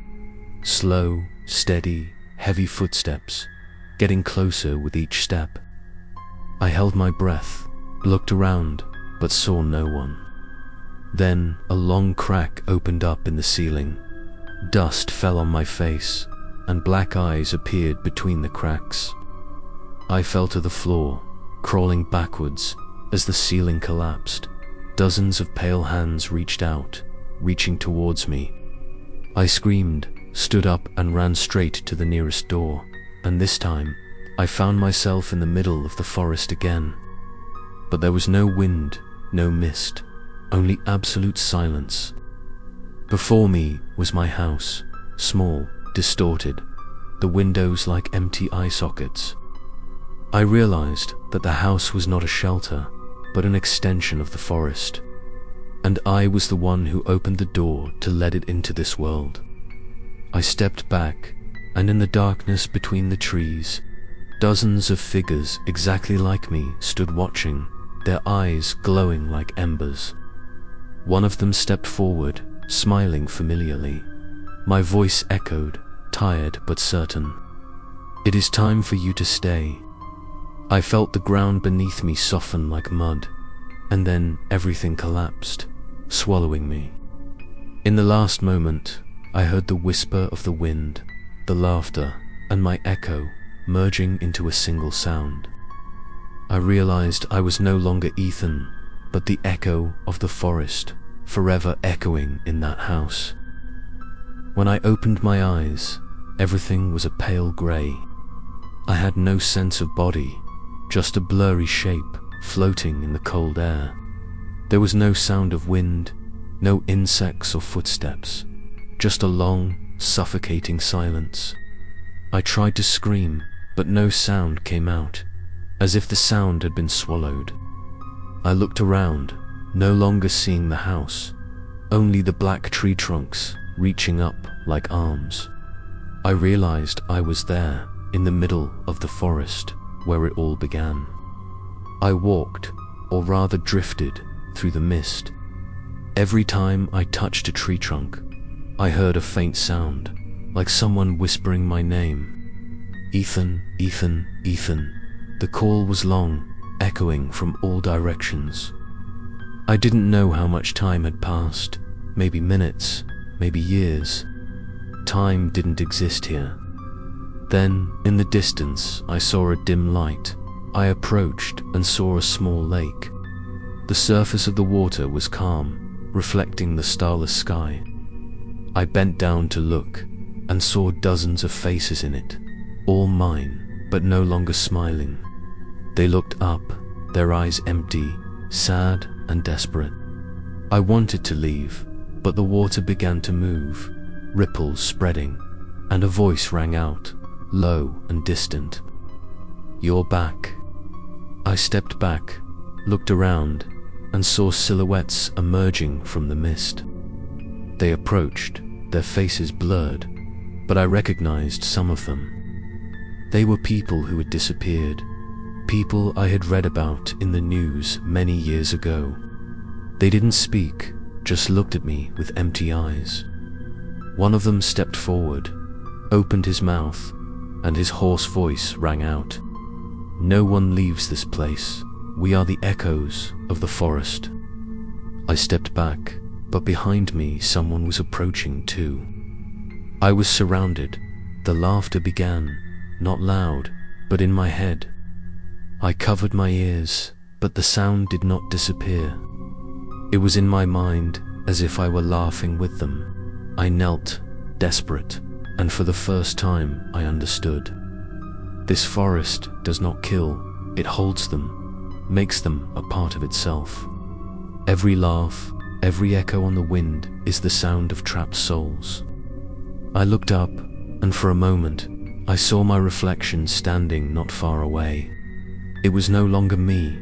Slow, steady, heavy footsteps, getting closer with each step. I held my breath, looked around, but saw no one. Then a long crack opened up in the ceiling. Dust fell on my face, and black eyes appeared between the cracks. I fell to the floor, crawling backwards as the ceiling collapsed. Dozens of pale hands reached out, reaching towards me. I screamed, stood up and ran straight to the nearest door, and this time, I found myself in the middle of the forest again. But there was no wind, no mist, only absolute silence. Before me was my house, small, distorted, the windows like empty eye sockets. I realized that the house was not a shelter, but an extension of the forest, and I was the one who opened the door to let it into this world. I stepped back, and in the darkness between the trees, dozens of figures exactly like me stood watching, their eyes glowing like embers. One of them stepped forward, smiling familiarly. My voice echoed, tired but certain. "It is time for you to stay." I felt the ground beneath me soften like mud, and then everything collapsed, swallowing me. In the last moment, I heard the whisper of the wind, the laughter, and my echo merging into a single sound. I realized I was no longer Ethan, but the echo of the forest, forever echoing in that house. When I opened my eyes, everything was a pale grey. I had no sense of body, just a blurry shape floating in the cold air. There was no sound of wind, no insects or footsteps, just a long, suffocating silence. I tried to scream, but no sound came out, as if the sound had been swallowed. I looked around, no longer seeing the house, only the black tree trunks reaching up like arms. I realized I was there, in the middle of the forest, where it all began. I walked, or rather drifted, through the mist. Every time I touched a tree trunk, I heard a faint sound, like someone whispering my name. "Ethan, Ethan, Ethan." The call was long, echoing from all directions. I didn't know how much time had passed, maybe minutes, maybe years. Time didn't exist here. Then, in the distance, I saw a dim light. I approached and saw a small lake. The surface of the water was calm, reflecting the starless sky. I bent down to look, and saw dozens of faces in it, all mine, but no longer smiling. They looked up, their eyes empty, sad and desperate. I wanted to leave, but the water began to move, ripples spreading, and a voice rang out, low and distant. "You're back." I stepped back, looked around, and saw silhouettes emerging from the mist. They approached, their faces blurred, but I recognized some of them. They were people who had disappeared, people I had read about in the news many years ago. They didn't speak, just looked at me with empty eyes. One of them stepped forward, opened his mouth, and his hoarse voice rang out. "No one leaves this place. We are the echoes of the forest." I stepped back, but behind me someone was approaching too. I was surrounded. The laughter began, not loud, but in my head. I covered my ears, but the sound did not disappear. It was in my mind, as if I were laughing with them. I knelt, desperate, and for the first time I understood. This forest does not kill, it holds them, makes them a part of itself. Every laugh, every echo on the wind is the sound of trapped souls. I looked up, and for a moment, I saw my reflection standing not far away. It was no longer me.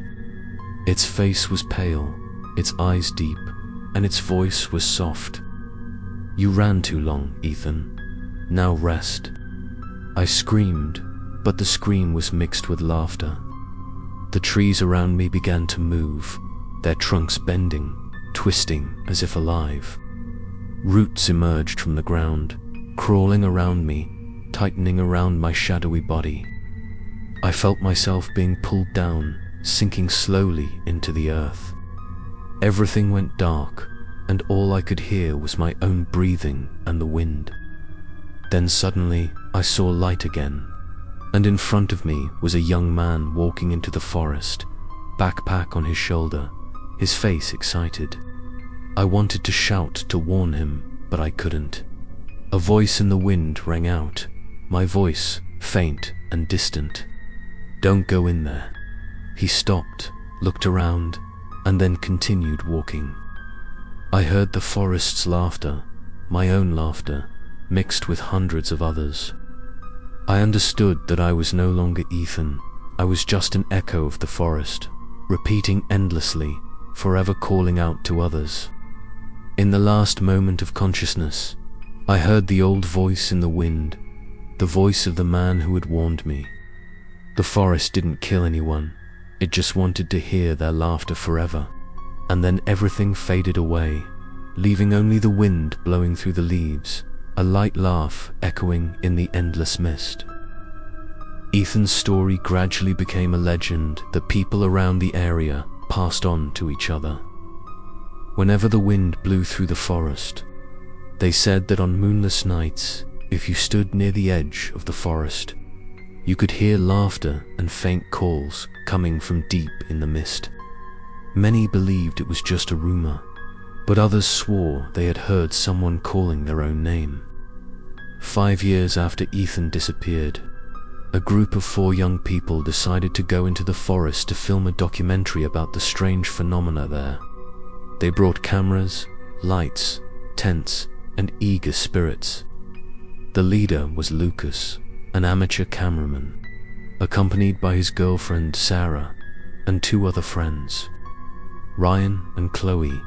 Its face was pale, its eyes deep, and its voice was soft. "You ran too long, Ethan. Now rest." I screamed, but the scream was mixed with laughter. The trees around me began to move, their trunks bending, twisting as if alive. Roots emerged from the ground, crawling around me, tightening around my shadowy body. I felt myself being pulled down, sinking slowly into the earth. Everything went dark, and all I could hear was my own breathing and the wind. Then suddenly, I saw light again, and in front of me was a young man walking into the forest, backpack on his shoulder, his face excited. I wanted to shout to warn him, but I couldn't. A voice in the wind rang out, my voice, faint and distant. "Don't go in there." He stopped, looked around, and then continued walking. I heard the forest's laughter, my own laughter, mixed with hundreds of others. I understood that I was no longer Ethan. I was just an echo of the forest, repeating endlessly, forever calling out to others. In the last moment of consciousness, I heard the old voice in the wind, the voice of the man who had warned me. The forest didn't kill anyone, it just wanted to hear their laughter forever. And then everything faded away, leaving only the wind blowing through the leaves, a light laugh echoing in the endless mist. Ethan's story gradually became a legend that people around the area passed on to each other. Whenever the wind blew through the forest, they said that on moonless nights, if you stood near the edge of the forest, you could hear laughter and faint calls coming from deep in the mist. Many believed it was just a rumor, but others swore they had heard someone calling their own name. 5 years after Ethan disappeared, a group of 4 young people decided to go into the forest to film a documentary about the strange phenomena there. They brought cameras, lights, tents, and eager spirits. The leader was Lucas, an amateur cameraman, accompanied by his girlfriend Sarah and 2 other friends, Ryan and Chloe.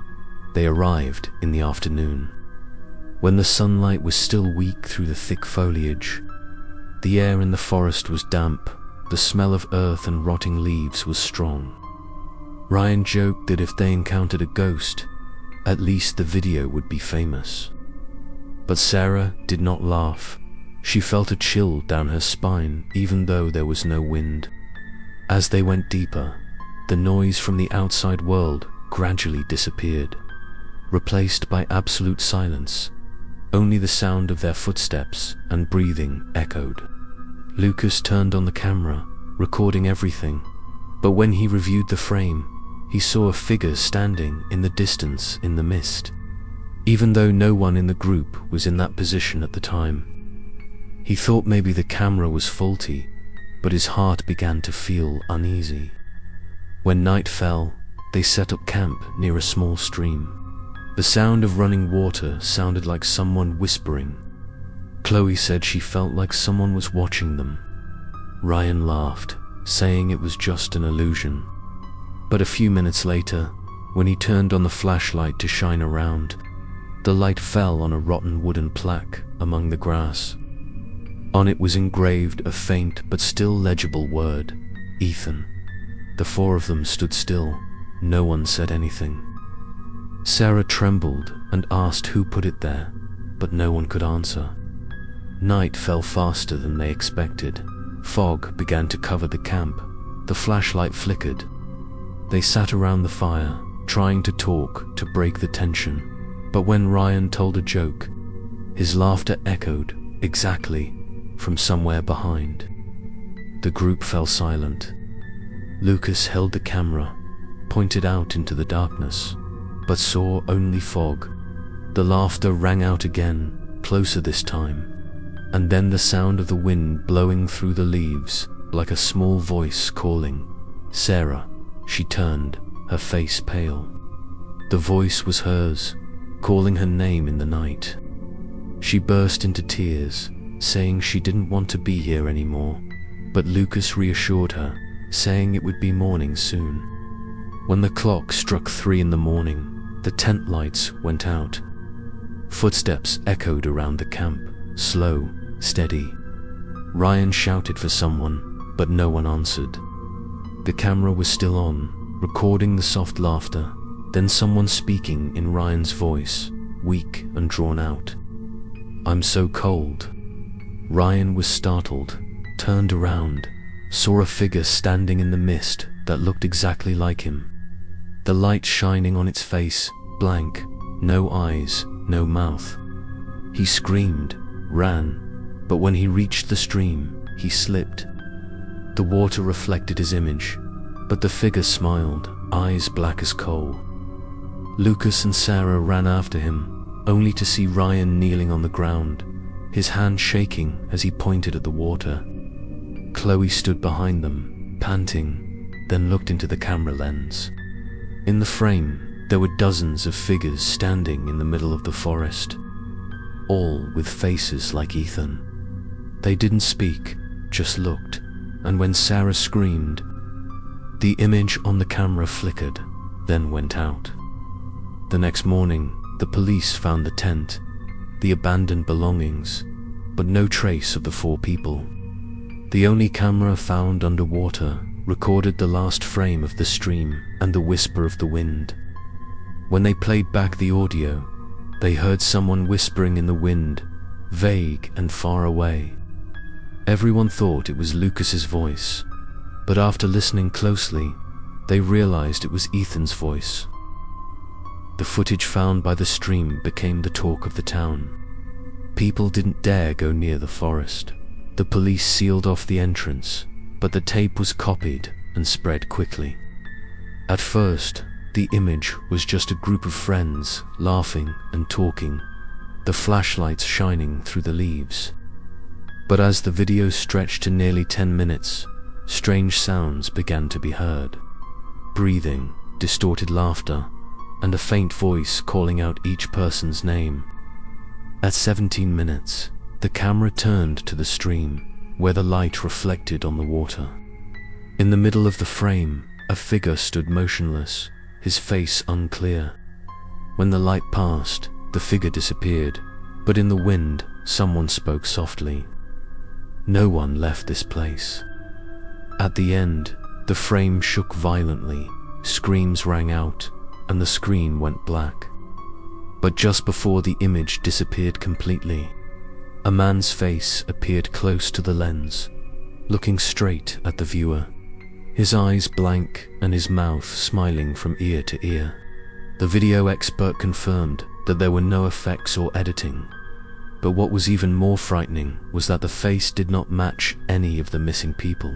They arrived in the afternoon, when the sunlight was still weak through the thick foliage. The air in the forest was damp, the smell of earth and rotting leaves was strong. Ryan joked that if they encountered a ghost, at least the video would be famous. But Sarah did not laugh. She felt a chill down her spine even though there was no wind. As they went deeper, the noise from the outside world gradually disappeared, replaced by absolute silence. Only the sound of their footsteps and breathing echoed. Lucas turned on the camera, recording everything, but when he reviewed the frame, he saw a figure standing in the distance in the mist, even though no one in the group was in that position at the time. He thought maybe the camera was faulty, but his heart began to feel uneasy. When night fell, they set up camp near a small stream. The sound of running water sounded like someone whispering. Chloe said she felt like someone was watching them. Ryan laughed, saying it was just an illusion. But a few minutes later, when he turned on the flashlight to shine around, the light fell on a rotten wooden plaque among the grass. On it was engraved a faint but still legible word, Ethan. The 4 of them stood still. No one said anything. Sarah trembled and asked who put it there, but no one could answer. Night fell faster than they expected. Fog began to cover the camp. The flashlight flickered. They sat around the fire, trying to talk to break the tension, but when Ryan told a joke, his laughter echoed exactly from somewhere behind. The group fell silent. Lucas held the camera, pointed out into the darkness, but saw only fog. The laughter rang out again, closer this time, and then the sound of the wind blowing through the leaves, like a small voice calling, "Sarah." She turned, her face pale. The voice was hers, calling her name in the night. She burst into tears, saying she didn't want to be here anymore, but Lucas reassured her, saying it would be morning soon. When the clock struck 3 in the morning, the tent lights went out. Footsteps echoed around the camp, slow, steady. Ryan shouted for someone, but no one answered. The camera was still on, recording the soft laughter, then someone speaking in Ryan's voice, weak and drawn out. "I'm so cold." Ryan was startled, turned around, saw a figure standing in the mist that looked exactly like him. The light shining on its face, blank, no eyes, no mouth. He screamed, ran, but when he reached the stream, he slipped. The water reflected his image, but the figure smiled, eyes black as coal. Lucas and Sarah ran after him, only to see Ryan kneeling on the ground, his hand shaking as he pointed at the water. Chloe stood behind them, panting, then looked into the camera lens. In the frame, there were dozens of figures standing in the middle of the forest, all with faces like Ethan. They didn't speak, just looked, and when Sarah screamed, the image on the camera flickered, then went out. The next morning, the police found the tent, the abandoned belongings, but no trace of the 4 people. The only camera found underwater recorded the last frame of the stream and the whisper of the wind. When they played back the audio, they heard someone whispering in the wind, vague and far away. Everyone thought it was Lucas's voice, but after listening closely, they realized it was Ethan's voice. The footage found by the stream became the talk of the town. People didn't dare go near the forest. The police sealed off the entrance, but the tape was copied and spread quickly. At first, the image was just a group of friends laughing and talking, the flashlights shining through the leaves. But as the video stretched to nearly 10 minutes, strange sounds began to be heard. Breathing, distorted laughter, and a faint voice calling out each person's name. At 17 minutes, the camera turned to the stream, where the light reflected on the water. In the middle of the frame, a figure stood motionless, his face unclear. When the light passed, the figure disappeared, but in the wind, someone spoke softly. No one left this place. At the end, the frame shook violently, screams rang out, and the screen went black. But just before the image disappeared completely, a man's face appeared close to the lens, looking straight at the viewer, his eyes blank and his mouth smiling from ear to ear. The video expert confirmed that there were no effects or editing, but what was even more frightening was that the face did not match any of the missing people.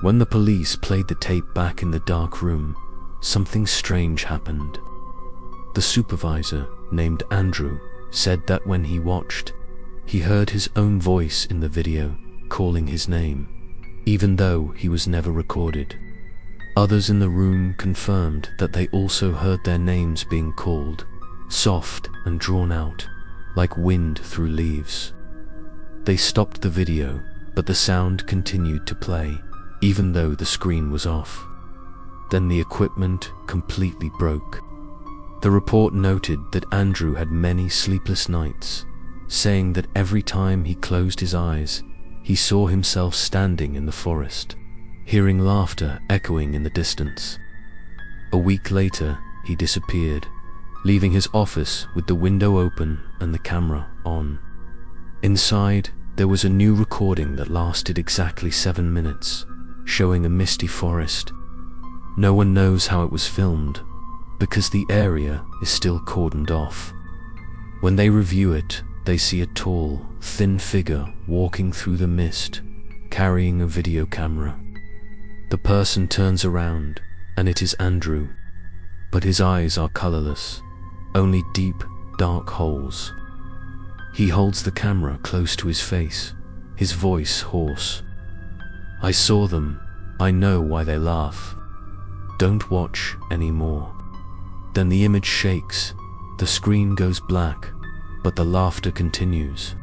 When the police played the tape back in the dark room, something strange happened. The supervisor, named Andrew, said that when he watched, he heard his own voice in the video calling his name, even though he was never recorded. Others in the room confirmed that they also heard their names being called, soft and drawn out, like wind through leaves. They stopped the video, but the sound continued to play, even though the screen was off. Then the equipment completely broke. The report noted that Andrew had many sleepless nights, saying that every time he closed his eyes, he saw himself standing in the forest, hearing laughter echoing in the distance. A week later, he disappeared, leaving his office with the window open and the camera on. Inside, there was a new recording that lasted exactly 7 minutes, showing a misty forest. No one knows how it was filmed, because the area is still cordoned off. When they review it, they see a tall, thin figure walking through the mist, carrying a video camera. The person turns around, and it is Andrew, but his eyes are colorless, only deep, dark holes. He holds the camera close to his face, his voice hoarse. "I saw them. I know why they laugh. Don't watch anymore." Then the image shakes, the screen goes black, but the laughter continues.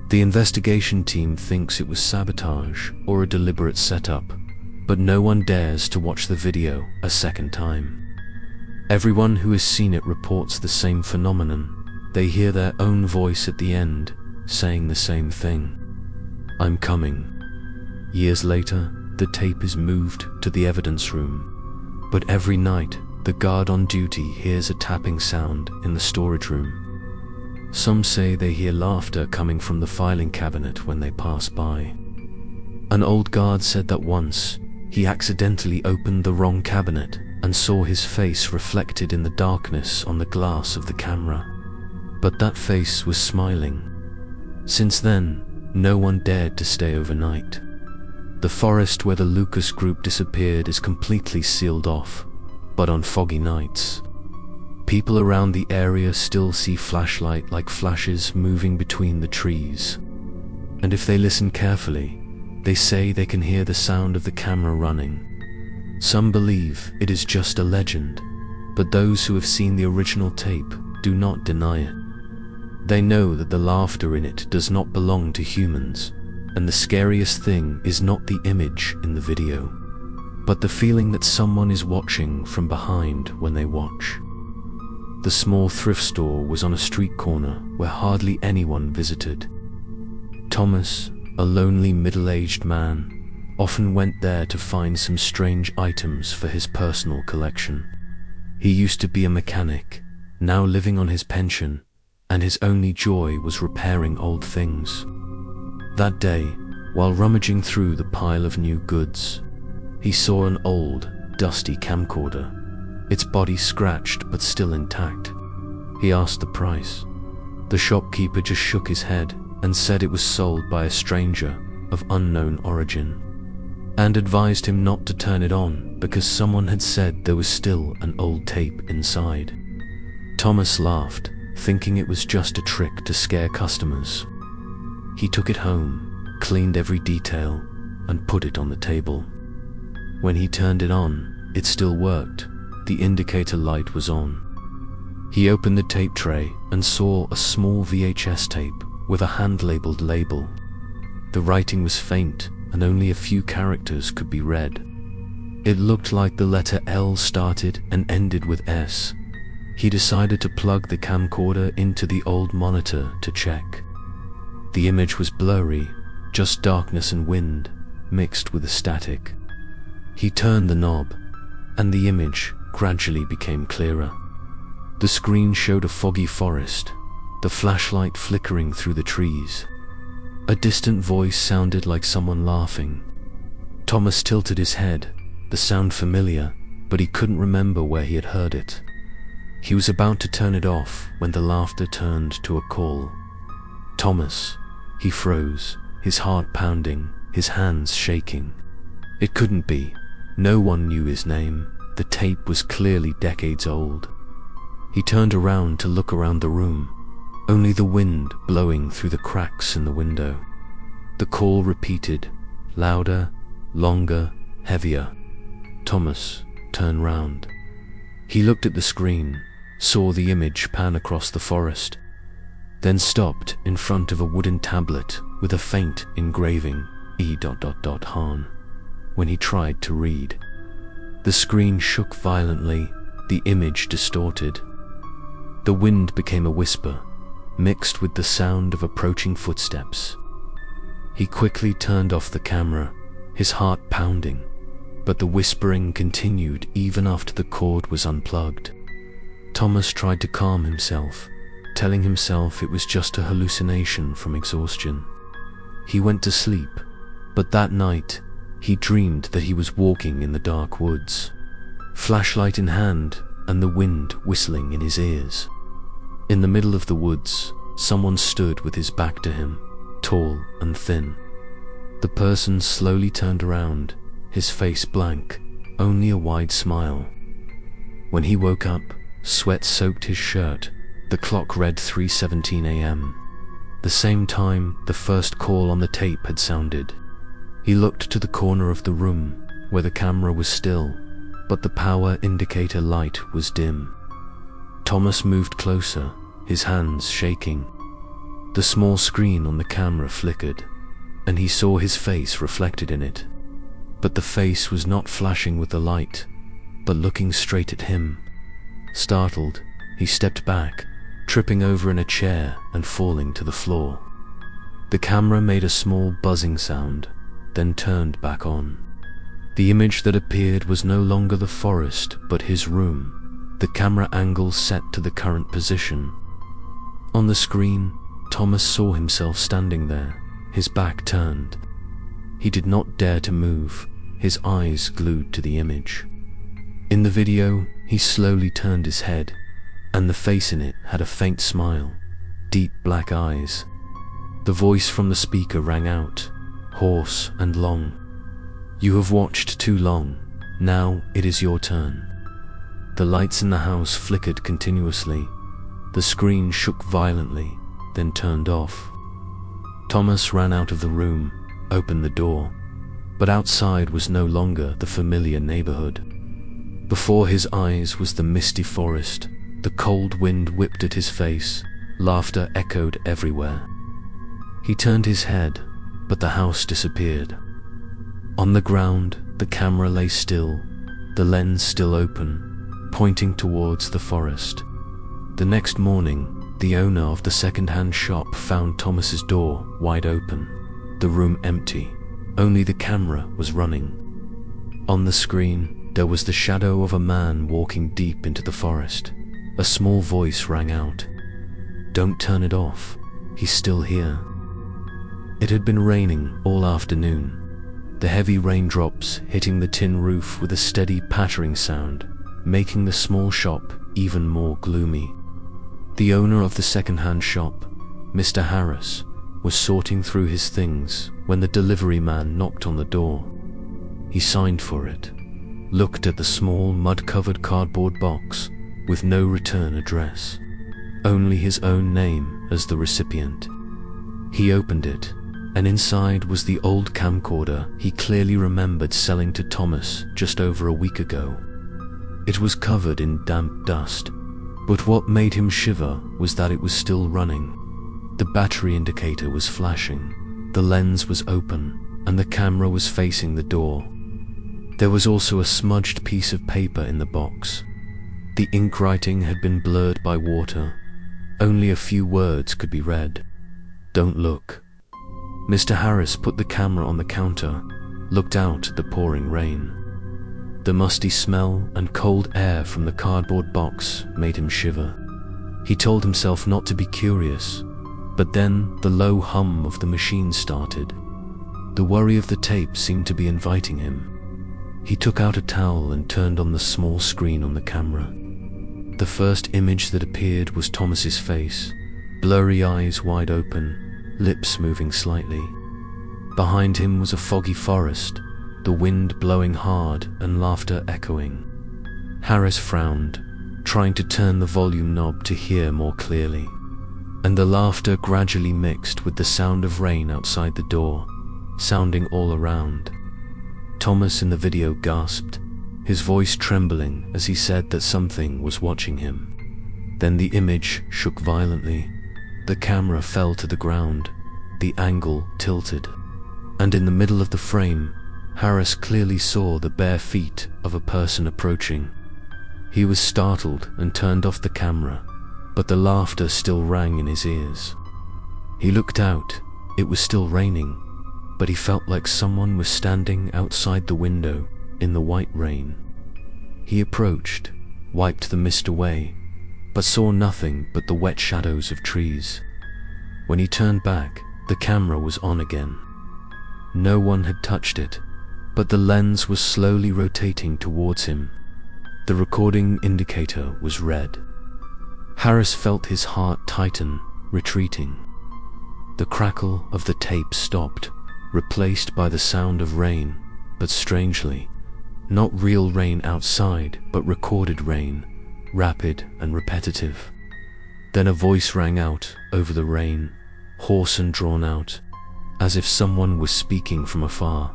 The investigation team thinks it was sabotage or a deliberate setup, but no one dares to watch the video a second time. Everyone who has seen it reports the same phenomenon. They hear their own voice at the end, saying the same thing. "I'm coming." Years later, the tape is moved to the evidence room, but every night, the guard on duty hears a tapping sound in the storage room. Some say they hear laughter coming from the filing cabinet when they pass by. An old guard said that once, he accidentally opened the wrong cabinet and saw his face reflected in the darkness on the glass of the camera. But that face was smiling. Since then, no one dared to stay overnight. The forest where the Lucas group disappeared is completely sealed off, but on foggy nights, people around the area still see flashlight-like flashes moving between the trees. And if they listen carefully, they say they can hear the sound of the camera running. Some believe it is just a legend, but those who have seen the original tape do not deny it. They know that the laughter in it does not belong to humans, and the scariest thing is not the image in the video, but the feeling that someone is watching from behind when they watch. The small thrift store was on a street corner where hardly anyone visited. Thomas, a lonely middle-aged man, often went there to find some strange items for his personal collection. He used to be a mechanic, now living on his pension, and his only joy was repairing old things. That day, while rummaging through the pile of new goods, he saw an old, dusty camcorder, its body scratched but still intact. He asked the price. The shopkeeper just shook his head and said it was sold by a stranger of unknown origin, and advised him not to turn it on because someone had said there was still an old tape inside. Thomas laughed, thinking it was just a trick to scare customers. He took it home, cleaned every detail, and put it on the table. When he turned it on, it still worked. The indicator light was on. He opened the tape tray and saw a small VHS tape with a hand-labeled label. The writing was faint and only a few characters could be read. It looked like the letter L started and ended with S. He decided to plug the camcorder into the old monitor to check. The image was blurry, just darkness and wind, mixed with the static. He turned the knob, and the image gradually became clearer. The screen showed a foggy forest, the flashlight flickering through the trees. A distant voice sounded like someone laughing. Thomas tilted his head, the sound familiar, but he couldn't remember where he had heard it. He was about to turn it off when the laughter turned to a call. "Thomas." He froze, his heart pounding, his hands shaking. It couldn't be. No one knew his name. The tape was clearly decades old. He turned around to look around the room, only the wind blowing through the cracks in the window. The call repeated, louder, longer, heavier. Thomas turned round. He looked at the screen, saw the image pan across the forest, then stopped in front of a wooden tablet with a faint engraving, E.Han. When he tried to read, the screen shook violently, the image distorted. The wind became a whisper, mixed with the sound of approaching footsteps. He quickly turned off the camera, his heart pounding, but the whispering continued even after the cord was unplugged. Thomas tried to calm himself, telling himself it was just a hallucination from exhaustion. He went to sleep, but that night, he dreamed that he was walking in the dark woods, flashlight in hand and the wind whistling in his ears. In the middle of the woods, someone stood with his back to him, tall and thin. The person slowly turned around, his face blank, only a wide smile. When he woke up, sweat soaked his shirt. The clock read 3:17 a.m. The same time the first call on the tape had sounded. He looked to the corner of the room, where the camera was still, but the power indicator light was dim. Thomas moved closer, his hands shaking. The small screen on the camera flickered, and he saw his face reflected in it. but the face was not flashing with the light, but looking straight at him. Startled, he stepped back, tripping over in a chair and falling to the floor. The camera made a small buzzing sound, then turned back on. The image that appeared was no longer the forest, but his room, the camera angle set to the current position. On the screen, Thomas saw himself standing there, his back turned. He did not dare to move, his eyes glued to the image. In the video, he slowly turned his head, and the face in it had a faint smile, deep black eyes. The voice from the speaker rang out, hoarse and long. "You have watched too long. Now it is your turn." The lights in the house flickered continuously. The screen shook violently, then turned off. Thomas ran out of the room, opened the door, but outside was no longer the familiar neighborhood. Before his eyes was the misty forest. The cold wind whipped at his face. Laughter echoed everywhere. He turned his head, but the house disappeared. On the ground, the camera lay still, the lens still open, pointing towards the forest. The next morning, the owner of the second-hand shop found Thomas's door wide open, the room empty. Only the camera was running. On the screen, there was the shadow of a man walking deep into the forest. A small voice rang out, "Don't turn it off, he's still here." It had been raining all afternoon, the heavy raindrops hitting the tin roof with a steady pattering sound, making the small shop even more gloomy. The owner of the second-hand shop, Mr. Harris, was sorting through his things when the delivery man knocked on the door. He signed for it, looked at the small mud-covered cardboard box with no return address, only his own name as the recipient. He opened it, and inside was the old camcorder he clearly remembered selling to Thomas just over a week ago. It was covered in damp dust, but what made him shiver was that it was still running. The battery indicator was flashing, the lens was open, and the camera was facing the door. There was also a smudged piece of paper in the box. The ink writing had been blurred by water. Only a few words could be read. "Don't look." Mr. Harris put the camera on the counter, looked out at the pouring rain. The musty smell and cold air from the cardboard box made him shiver. He told himself not to be curious, but then the low hum of the machine started. The worry of the tape seemed to be inviting him. He took out a towel and turned on the small screen on the camera. The first image that appeared was Thomas's face, blurry eyes wide open, lips moving slightly. Behind him was a foggy forest, the wind blowing hard and laughter echoing. Harris frowned, trying to turn the volume knob to hear more clearly, and the laughter gradually mixed with the sound of rain outside the door, sounding all around. Thomas in the video gasped, his voice trembling as he said that something was watching him. Then the image shook violently. The camera fell to the ground, the angle tilted, and in the middle of the frame, Harris clearly saw the bare feet of a person approaching. He was startled and turned off the camera, but the laughter still rang in his ears. He looked out. It was still raining, but he felt like someone was standing outside the window in the white rain. He approached, wiped the mist away, but saw nothing but the wet shadows of trees. When he turned back, the camera was on again. No one had touched it, but the lens was slowly rotating towards him. The recording indicator was red. Harris felt his heart tighten, retreating. The crackle of the tape stopped, replaced by the sound of rain, but strangely, not real rain outside, but recorded rain, rapid and repetitive. Then a voice rang out over the rain, hoarse and drawn out, as if someone was speaking from afar.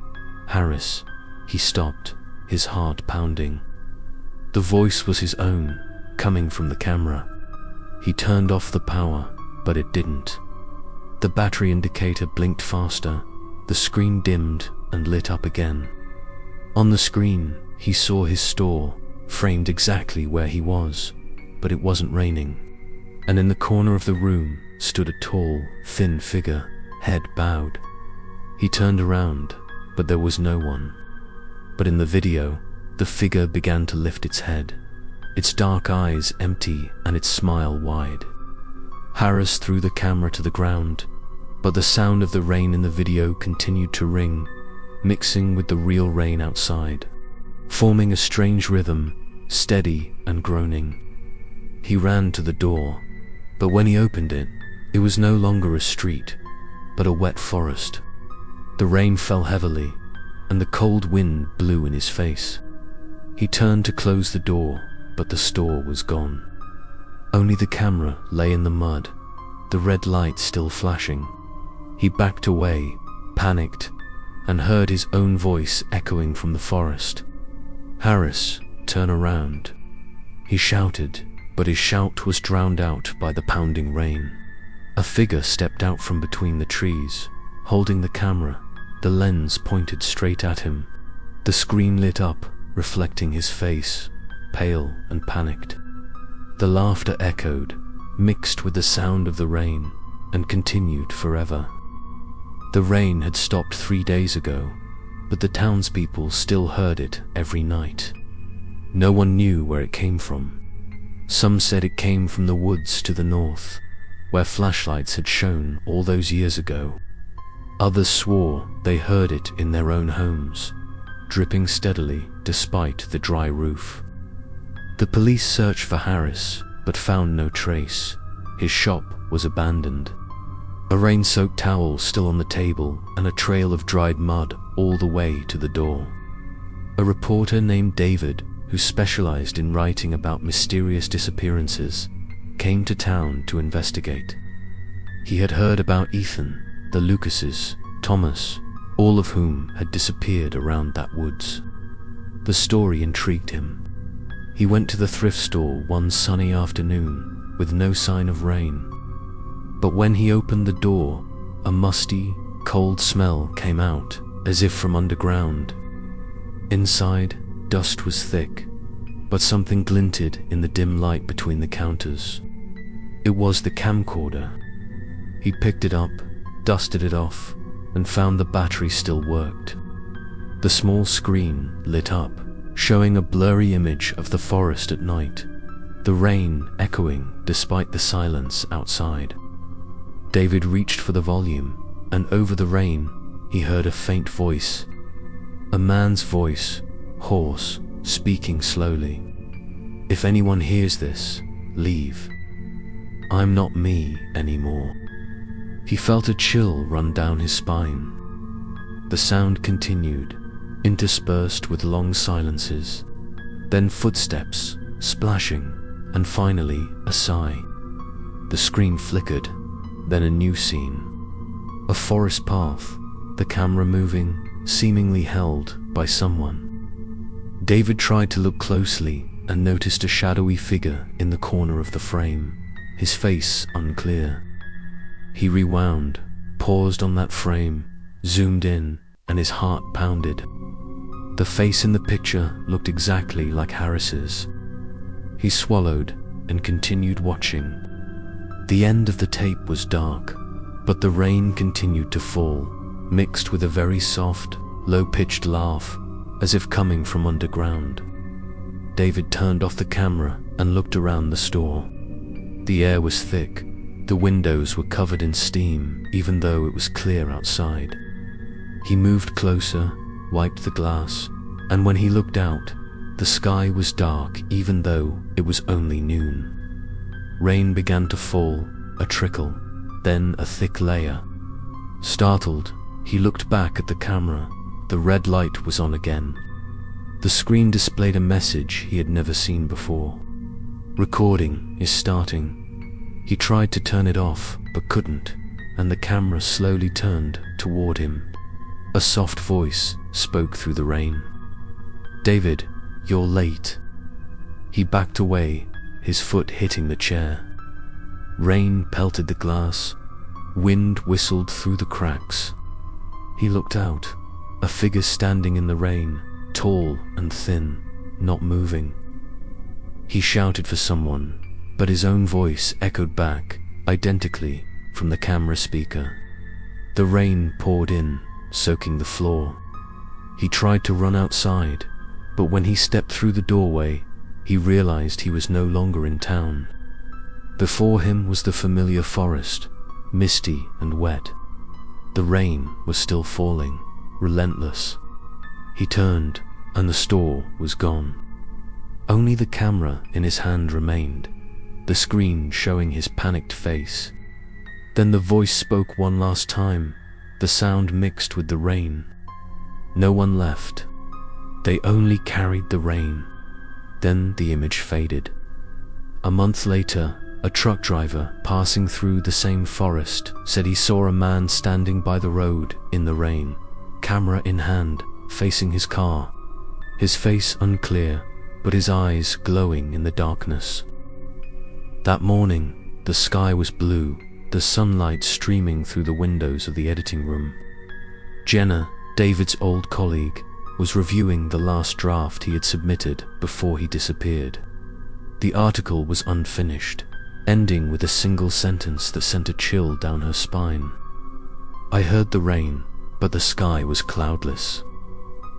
"Harris." He stopped, his heart pounding. The voice was his own, coming from the camera. He turned off the power, but it didn't. The battery indicator blinked faster, the screen dimmed and lit up again. On the screen, he saw his store, framed exactly where he was, but it wasn't raining. And in the corner of the room stood a tall, thin figure, head bowed. He turned around, but there was no one. But in the video, the figure began to lift its head, its dark eyes empty and its smile wide. Harris threw the camera to the ground, but the sound of the rain in the video continued to ring, mixing with the real rain outside, forming a strange rhythm, steady and groaning. He ran to the door, but when he opened it, it was no longer a street, but a wet forest. The rain fell heavily, and the cold wind blew in his face. He turned to close the door, but the store was gone. Only the camera lay in the mud, the red light still flashing. He backed away, panicked, and heard his own voice echoing from the forest. "Harris, turn around." He shouted, but his shout was drowned out by the pounding rain. A figure stepped out from between the trees, holding the camera, the lens pointed straight at him. The screen lit up, reflecting his face, pale and panicked. The laughter echoed, mixed with the sound of the rain, and continued forever. The rain had stopped 3 days ago, but the townspeople still heard it every night. No one knew where it came from. Some said it came from the woods to the north, where flashlights had shone all those years ago. Others swore they heard it in their own homes, dripping steadily despite the dry roof. The police searched for Harris, but found no trace. His shop was abandoned. A rain-soaked towel still on the table, and a trail of dried mud all the way to the door. A reporter named David, who specialized in writing about mysterious disappearances, came to town to investigate. He had heard about Ethan, the Lucases, Thomas, all of whom had disappeared around that woods. The story intrigued him. He went to the thrift store one sunny afternoon with no sign of rain. But when he opened the door, a musty, cold smell came out, as if from underground. Inside, dust was thick, but something glinted in the dim light between the counters. It was the camcorder. He picked it up, dusted it off, and found the battery still worked. The small screen lit up, showing a blurry image of the forest at night, the rain echoing despite the silence outside. David reached for the volume, and over the rain, he heard a faint voice. A man's voice, hoarse, speaking slowly. "If anyone hears this, leave. I'm not me anymore." He felt a chill run down his spine. The sound continued, interspersed with long silences, then footsteps, splashing, and finally a sigh. The screen flickered, then a new scene. A forest path, the camera moving, seemingly held by someone. David tried to look closely and noticed a shadowy figure in the corner of the frame, his face unclear. He rewound, paused on that frame, zoomed in, and his heart pounded. The face in the picture looked exactly like Harris's. He swallowed and continued watching. The end of the tape was dark, but the rain continued to fall, mixed with a very soft, low-pitched laugh, as if coming from underground. David turned off the camera and looked around the store. The air was thick. The windows were covered in steam, even though it was clear outside. He moved closer, wiped the glass, and when he looked out, the sky was dark even though it was only noon. Rain began to fall, a trickle, then a thick layer. Startled, he looked back at the camera. The red light was on again. The screen displayed a message he had never seen before. "Recording is starting." He tried to turn it off, but couldn't, and the camera slowly turned toward him. A soft voice spoke through the rain. "David, you're late." He backed away, his foot hitting the chair. Rain pelted the glass. Wind whistled through the cracks. He looked out, a figure standing in the rain, tall and thin, not moving. He shouted for someone, but his own voice echoed back, identically, from the camera speaker. The rain poured in, soaking the floor. He tried to run outside, but when he stepped through the doorway, he realized he was no longer in town. Before him was the familiar forest, misty and wet. The rain was still falling, relentless. He turned, and the store was gone. Only the camera in his hand remained, the screen showing his panicked face. Then the voice spoke one last time, the sound mixed with the rain. No one left. They only carried the rain. Then the image faded. A month later, a truck driver passing through the same forest said he saw a man standing by the road in the rain, camera in hand, facing his car. His face unclear, but his eyes glowing in the darkness. That morning, the sky was blue, the sunlight streaming through the windows of the editing room. Jenna, David's old colleague, was reviewing the last draft he had submitted before he disappeared. The article was unfinished, ending with a single sentence that sent a chill down her spine. I heard the rain, but the sky was cloudless.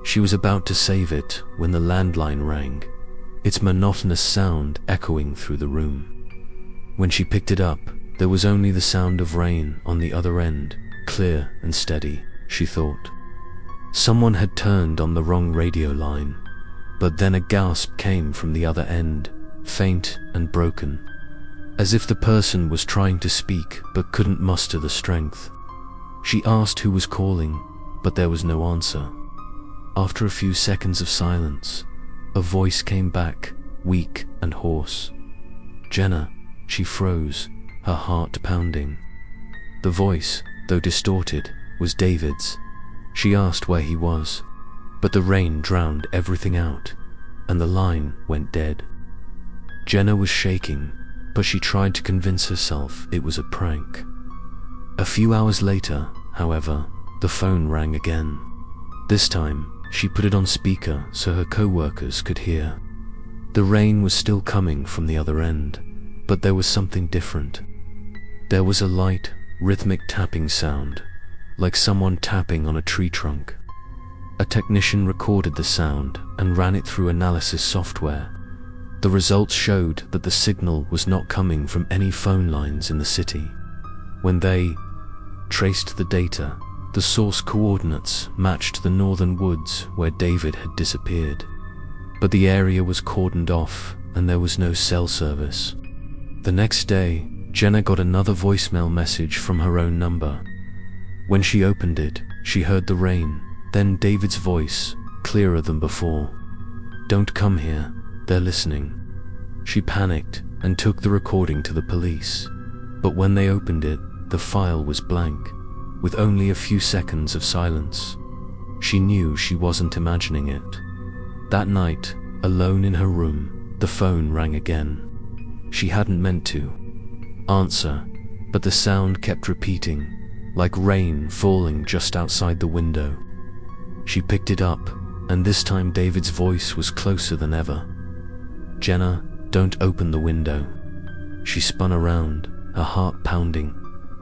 She was about to save it when the landline rang, its monotonous sound echoing through the room. When she picked it up, there was only the sound of rain on the other end, clear and steady, she thought. Someone had turned on the wrong radio line, but then a gasp came from the other end, faint and broken, as if the person was trying to speak but couldn't muster the strength. She asked who was calling, but there was no answer. After a few seconds of silence, a voice came back, weak and hoarse. Jenna. She froze, her heart pounding. The voice, though distorted, was David's. She asked where he was, but the rain drowned everything out, and the line went dead. Jenna was shaking, but she tried to convince herself it was a prank. A few hours later, however, the phone rang again. This time, she put it on speaker so her co-workers could hear. The rain was still coming from the other end, but there was something different. There was a light, rhythmic tapping sound, like someone tapping on a tree trunk. A technician recorded the sound and ran it through analysis software. The results showed that the signal was not coming from any phone lines in the city. When they traced the data, the source coordinates matched the northern woods where David had disappeared. But the area was cordoned off and there was no cell service. The next day, Jenna got another voicemail message from her own number. When she opened it, she heard the rain, then David's voice, clearer than before. "Don't come here, they're listening." She panicked and took the recording to the police. But when they opened it, the file was blank, with only a few seconds of silence. She knew she wasn't imagining it. That night, alone in her room, the phone rang again. She hadn't meant to answer, but the sound kept repeating, like rain falling just outside the window. She picked it up, and this time David's voice was closer than ever. "Jenna, don't open the window." She spun around, her heart pounding,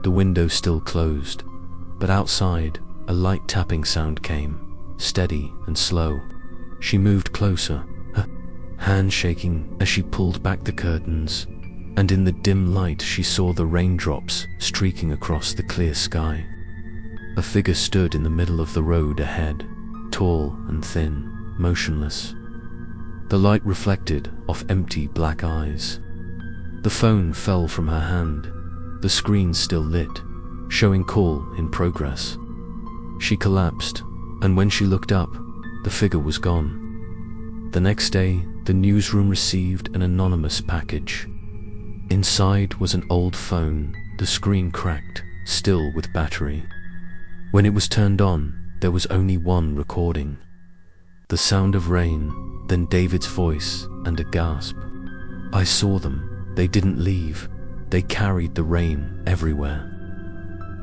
the window still closed, but outside, a light tapping sound came, steady and slow. She moved closer, her hand shaking as she pulled back the curtains, and in the dim light she saw the raindrops streaking across the clear sky. A figure stood in the middle of the road ahead, tall and thin, motionless. The light reflected off empty black eyes. The phone fell from her hand, the screen still lit, showing call in progress. She collapsed, and when she looked up, the figure was gone. The next day, the newsroom received an anonymous package. Inside was an old phone, the screen cracked, still with battery. When it was turned on, there was only one recording. The sound of rain, then David's voice, and a gasp. "I saw them. They didn't leave. They carried the rain everywhere."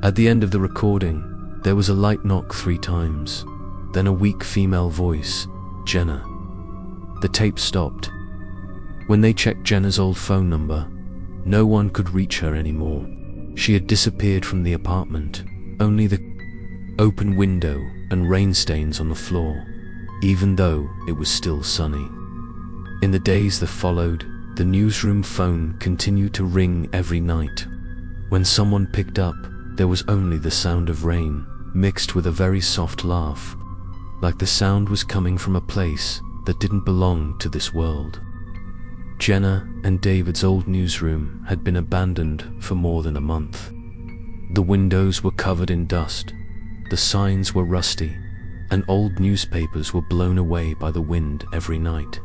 At the end of the recording, there was a light knock 3 times, then a weak female voice, Jenna. The tape stopped. When they checked Jenna's old phone number, no one could reach her anymore. She had disappeared from the apartment, only the open window and rain stains on the floor, even though it was still sunny. In the days that followed, the newsroom phone continued to ring every night. When someone picked up, there was only the sound of rain, mixed with a very soft laugh, like the sound was coming from a place that didn't belong to this world. Jenna and David's old newsroom had been abandoned for more than a month. The windows were covered in dust, the signs were rusty, and old newspapers were blown away by the wind every night.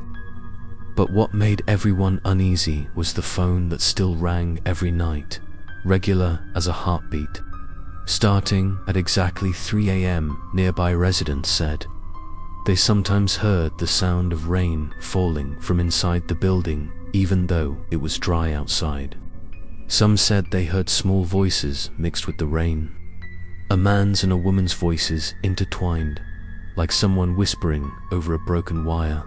But what made everyone uneasy was the phone that still rang every night, regular as a heartbeat. Starting at exactly 3 a.m., nearby residents said they sometimes heard the sound of rain falling from inside the building, even though it was dry outside. Some said they heard small voices mixed with the rain, a man's and a woman's voices intertwined, like someone whispering over a broken wire.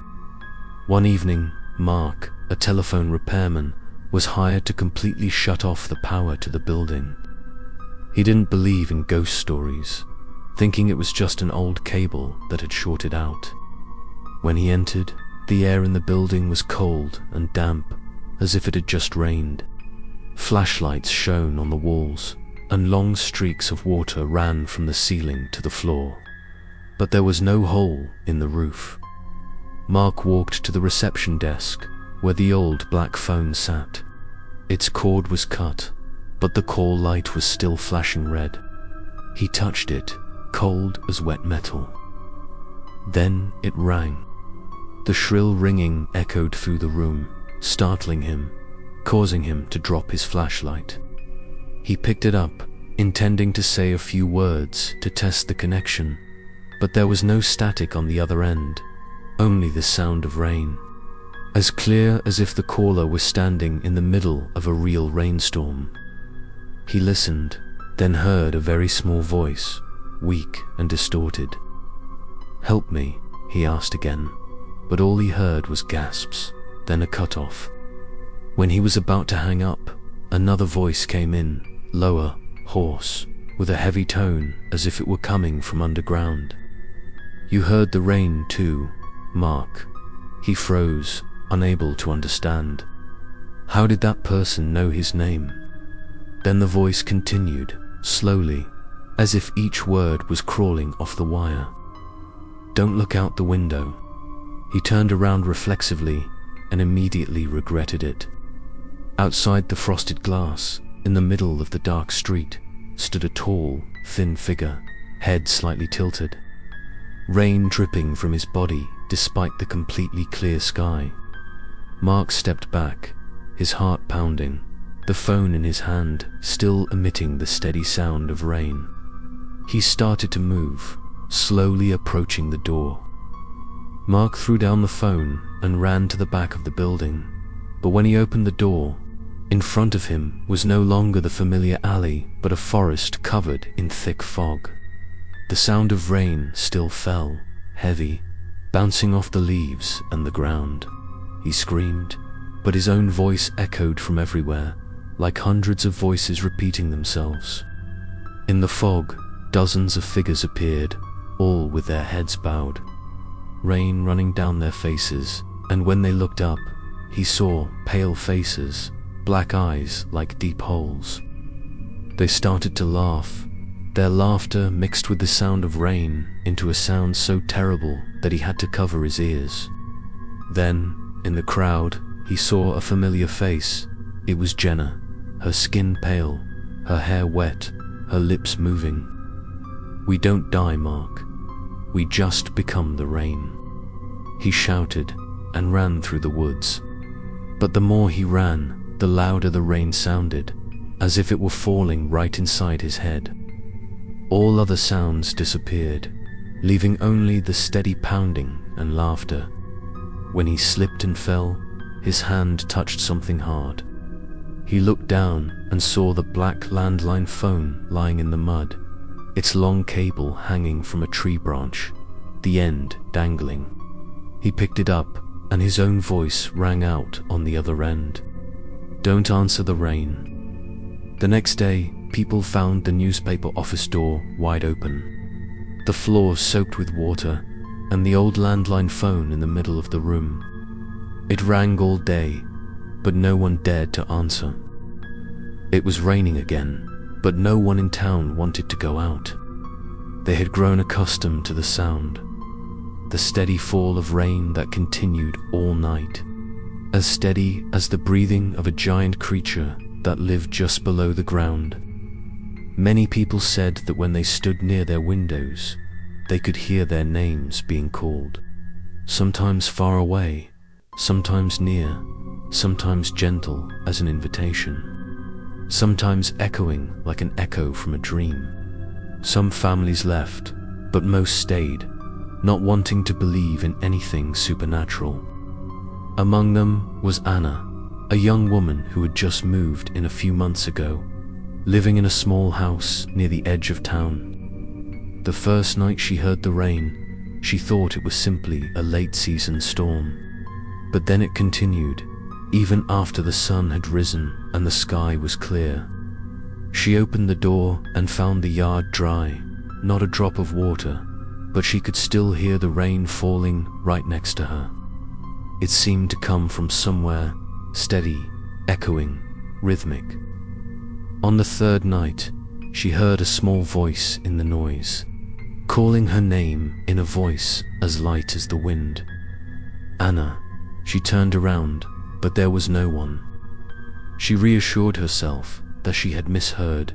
One evening, Mark, a telephone repairman, was hired to completely shut off the power to the building. He didn't believe in ghost stories, thinking it was just an old cable that had shorted out. When he entered, the air in the building was cold and damp, as if it had just rained. Flashlights shone on the walls, and long streaks of water ran from the ceiling to the floor. But there was no hole in the roof. Mark walked to the reception desk, where the old black phone sat. Its cord was cut, but the call light was still flashing red. He touched it, cold as wet metal. Then it rang. The shrill ringing echoed through the room, startling him, causing him to drop his flashlight. He picked it up, intending to say a few words to test the connection, but there was no static on the other end, only the sound of rain, as clear as if the caller was standing in the middle of a real rainstorm. He listened, then heard a very small voice, weak and distorted. "Help me," he asked again, but all he heard was gasps, then a cut-off. When he was about to hang up, another voice came in, lower, hoarse, with a heavy tone as if it were coming from underground. "You heard the rain too, Mark." He froze, unable to understand. How did that person know his name? Then the voice continued, slowly, as if each word was crawling off the wire. "Don't look out the window." He turned around reflexively and immediately regretted it. Outside the frosted glass, in the middle of the dark street, stood a tall, thin figure, head slightly tilted. Rain dripping from his body despite the completely clear sky. Mark stepped back, his heart pounding, the phone in his hand still emitting the steady sound of rain. He started to move, slowly approaching the door. Mark threw down the phone and ran to the back of the building, but when he opened the door, in front of him was no longer the familiar alley, but a forest covered in thick fog. The sound of rain still fell, heavy, bouncing off the leaves and the ground. He screamed, but his own voice echoed from everywhere, like hundreds of voices repeating themselves. In the fog, dozens of figures appeared, all with their heads bowed, rain running down their faces, and when they looked up, he saw pale faces, black eyes like deep holes. They started to laugh, their laughter mixed with the sound of rain into a sound so terrible that he had to cover his ears. Then, in the crowd, he saw a familiar face. It was Jenna, her skin pale, her hair wet, her lips moving. "We don't die, Mark. We just become the rain," he shouted and ran through the woods. But the more he ran, the louder the rain sounded, as if it were falling right inside his head. All other sounds disappeared, leaving only the steady pounding and laughter. When he slipped and fell, his hand touched something hard. He looked down and saw the black landline phone lying in the mud, its long cable hanging from a tree branch, the end dangling. He picked it up, and his own voice rang out on the other end. "Don't answer the rain." The next day, people found the newspaper office door wide open, the floor soaked with water, and the old landline phone in the middle of the room. It rang all day, but no one dared to answer. It was raining again, but no one in town wanted to go out. They had grown accustomed to the sound, the steady fall of rain that continued all night, as steady as the breathing of a giant creature that lived just below the ground. Many people said that when they stood near their windows, they could hear their names being called, sometimes far away, sometimes near, sometimes gentle as an invitation, sometimes echoing like an echo from a dream. Some families left, but most stayed, not wanting to believe in anything supernatural. Among them was Anna, a young woman who had just moved in a few months ago, living in a small house near the edge of town. The first night she heard the rain, she thought it was simply a late-season storm. But then it continued, even after the sun had risen and the sky was clear. She opened the door and found the yard dry, not a drop of water, but she could still hear the rain falling right next to her. It seemed to come from somewhere, steady, echoing, rhythmic. On the third night, she heard a small voice in the noise, calling her name in a voice as light as the wind. Anna. She turned around, but there was no one. She reassured herself that she had misheard,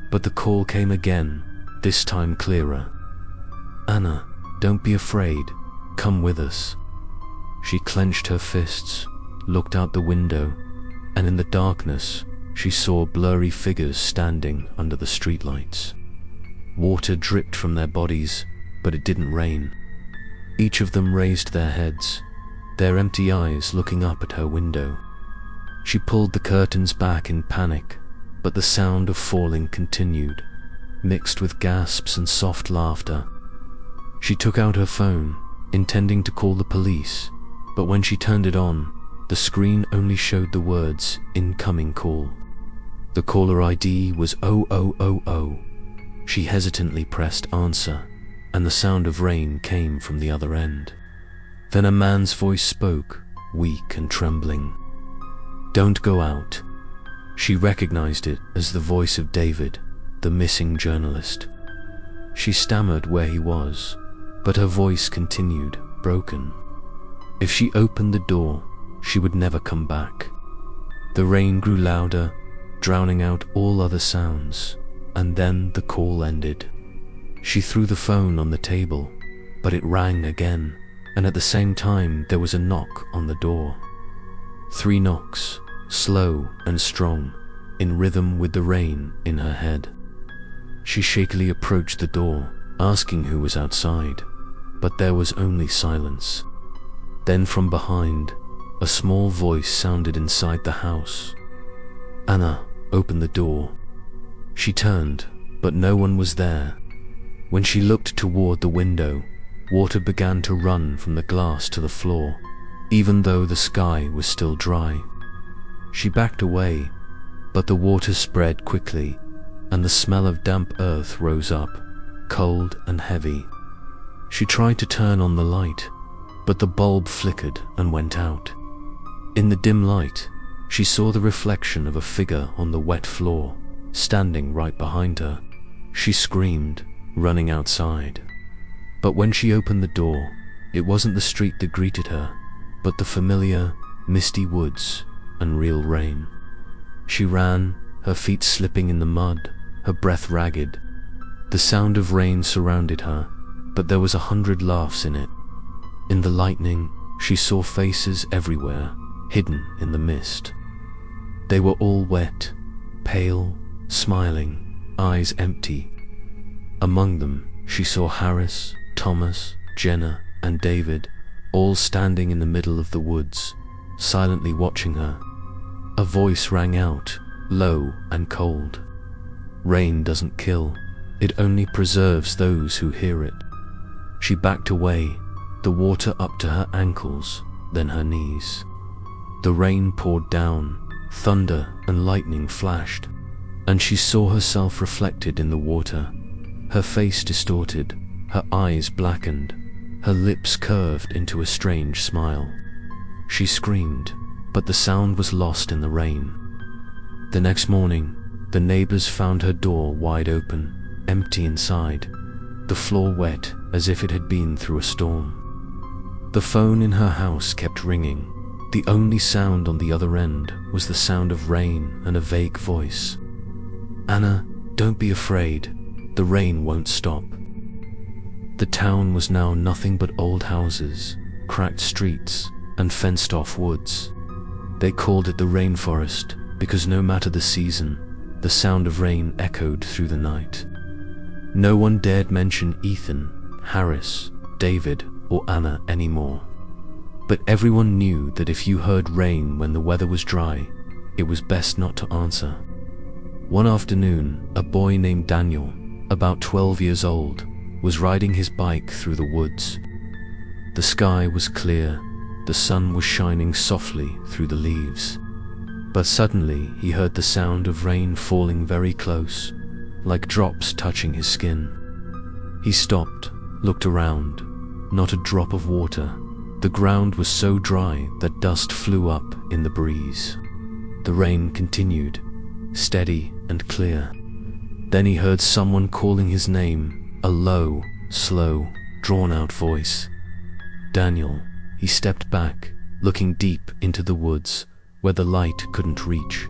but the call came again, this time clearer. "Anna, don't be afraid, come with us." She clenched her fists, looked out the window, and in the darkness, she saw blurry figures standing under the streetlights. Water dripped from their bodies, but it didn't rain. Each of them raised their heads, their empty eyes looking up at her window. She pulled the curtains back in panic, but the sound of falling continued, mixed with gasps and soft laughter. She took out her phone, intending to call the police, but when she turned it on, the screen only showed the words "incoming call." The caller ID was 0000. She hesitantly pressed answer, and the sound of rain came from the other end. Then a man's voice spoke, weak and trembling. "Don't go out." She recognized it as the voice of David, the missing journalist. She stammered where he was, but her voice continued, broken. If she opened the door, she would never come back. The rain grew louder, drowning out all other sounds, and then the call ended. She threw the phone on the table, but it rang again, and at the same time there was a knock on the door. 3 knocks, slow and strong, in rhythm with the rain in her head. She shakily approached the door, asking who was outside, but there was only silence. Then from behind, a small voice sounded inside the house. "Anna, open the door." She turned, but no one was there. When she looked toward the window, water began to run from the glass to the floor, even though the sky was still dry. She backed away, but the water spread quickly, and the smell of damp earth rose up, cold and heavy. She tried to turn on the light, but the bulb flickered and went out. In the dim light, she saw the reflection of a figure on the wet floor, standing right behind her. She screamed, running outside. But when she opened the door, it wasn't the street that greeted her, but the familiar, misty woods and real rain. She ran, her feet slipping in the mud, her breath ragged. The sound of rain surrounded her, but there was 100 laughs in it. In the lightning, she saw faces everywhere, hidden in the mist. They were all wet, pale, smiling, eyes empty. Among them, she saw Harris, Thomas, Jenna, and David, all standing in the middle of the woods, silently watching her. A voice rang out, low and cold. "Rain doesn't kill, it only preserves those who hear it." She backed away, the water up to her ankles, then her knees. The rain poured down, thunder and lightning flashed, and she saw herself reflected in the water, her face distorted, her eyes blackened, her lips curved into a strange smile. She screamed, but the sound was lost in the rain. The next morning, the neighbors found her door wide open, empty inside, the floor wet as if it had been through a storm. The phone in her house kept ringing. The only sound on the other end was the sound of rain and a vague voice. "Anna, don't be afraid. The rain won't stop." The town was now nothing but old houses, cracked streets, and fenced-off woods. They called it the rainforest because no matter the season, the sound of rain echoed through the night. No one dared mention Ethan, Harris, David, or Anna anymore. But everyone knew that if you heard rain when the weather was dry, it was best not to answer. One afternoon, a boy named Daniel, about 12 years old, was riding his bike through the woods. The sky was clear, the sun was shining softly through the leaves. But suddenly he heard the sound of rain falling very close, like drops touching his skin. He stopped, looked around. Not a drop of water. The ground was so dry that dust flew up in the breeze. The rain continued, steady and clear. Then he heard someone calling his name, a low, slow, drawn-out voice. Daniel. He stepped back, looking deep into the woods, where the light couldn't reach.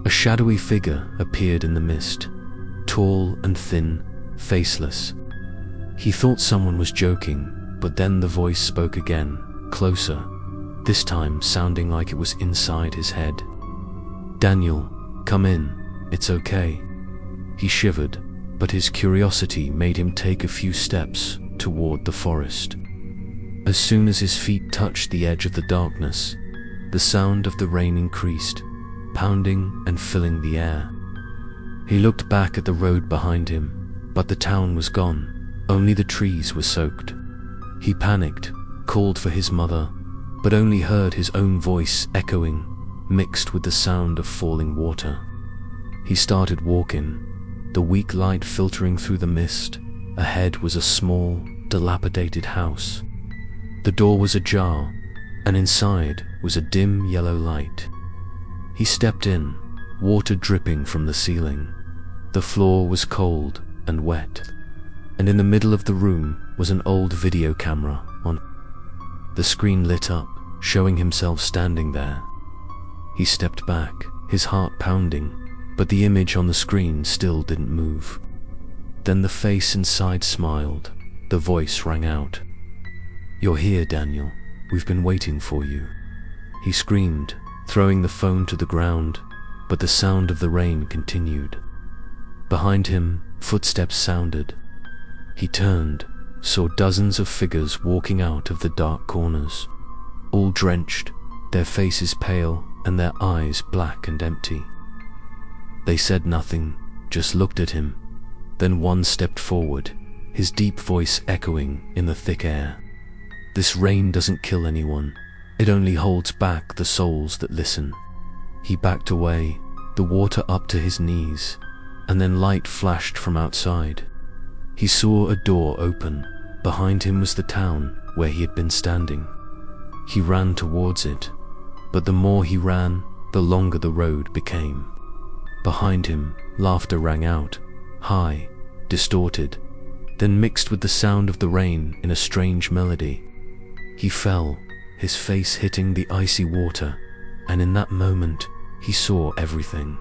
A shadowy figure appeared in the mist, tall and thin, faceless. He thought someone was joking, but then the voice spoke again, closer, this time sounding like it was inside his head. "Daniel, come in, it's okay." He shivered, but his curiosity made him take a few steps toward the forest. As soon as his feet touched the edge of the darkness, the sound of the rain increased, pounding and filling the air. He looked back at the road behind him, but the town was gone, only the trees were soaked. He panicked, called for his mother, but only heard his own voice echoing, mixed with the sound of falling water. He started walking, the weak light filtering through the mist. Ahead was a small, dilapidated house. The door was ajar, and inside was a dim yellow light. He stepped in, water dripping from the ceiling. The floor was cold and wet, and in the middle of the room was an old video camera on. The screen lit up, showing himself standing there. He stepped back, his heart pounding, but the image on the screen still didn't move. Then the face inside smiled. The voice rang out. "You're here, Daniel. We've been waiting for you." He screamed, throwing the phone to the ground, but the sound of the rain continued. Behind him, footsteps sounded. He turned, saw dozens of figures walking out of the dark corners, all drenched, their faces pale and their eyes black and empty. They said nothing, just looked at him. Then one stepped forward, his deep voice echoing in the thick air. "This rain doesn't kill anyone. It only holds back the souls that listen." He backed away, the water up to his knees, and then light flashed from outside. He saw a door open. Behind him was the town where he had been standing. He ran towards it, but the more he ran, the longer the road became. Behind him, laughter rang out, high, distorted, then mixed with the sound of the rain in a strange melody. He fell, his face hitting the icy water, and in that moment, he saw everything.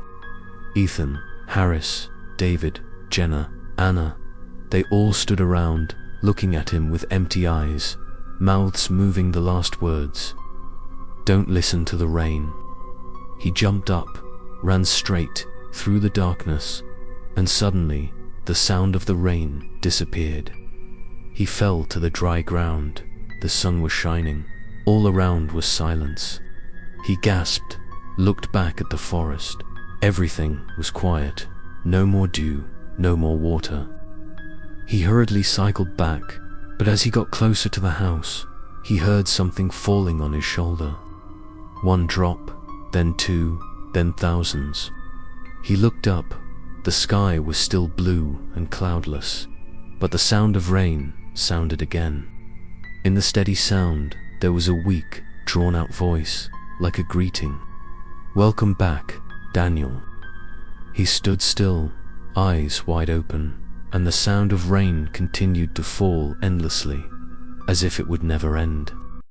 Ethan, Harris, David, Jenna, Anna, they all stood around, looking at him with empty eyes, mouths moving the last words. "Don't listen to the rain." He jumped up, ran straight through the darkness, and suddenly, the sound of the rain disappeared. He fell to the dry ground. The sun was shining. All around was silence. He gasped, looked back at the forest. Everything was quiet. No more dew, no more water. He hurriedly cycled back, But as he got closer to the house, he heard something falling on his shoulder. One drop, then two, then thousands. He looked up. The sky was still blue and cloudless, but the sound of rain sounded again. In the steady sound, there was a weak, drawn-out voice, like a greeting. "Welcome back, Daniel." He stood still, eyes wide open, and the sound of rain continued to fall endlessly, as if it would never end.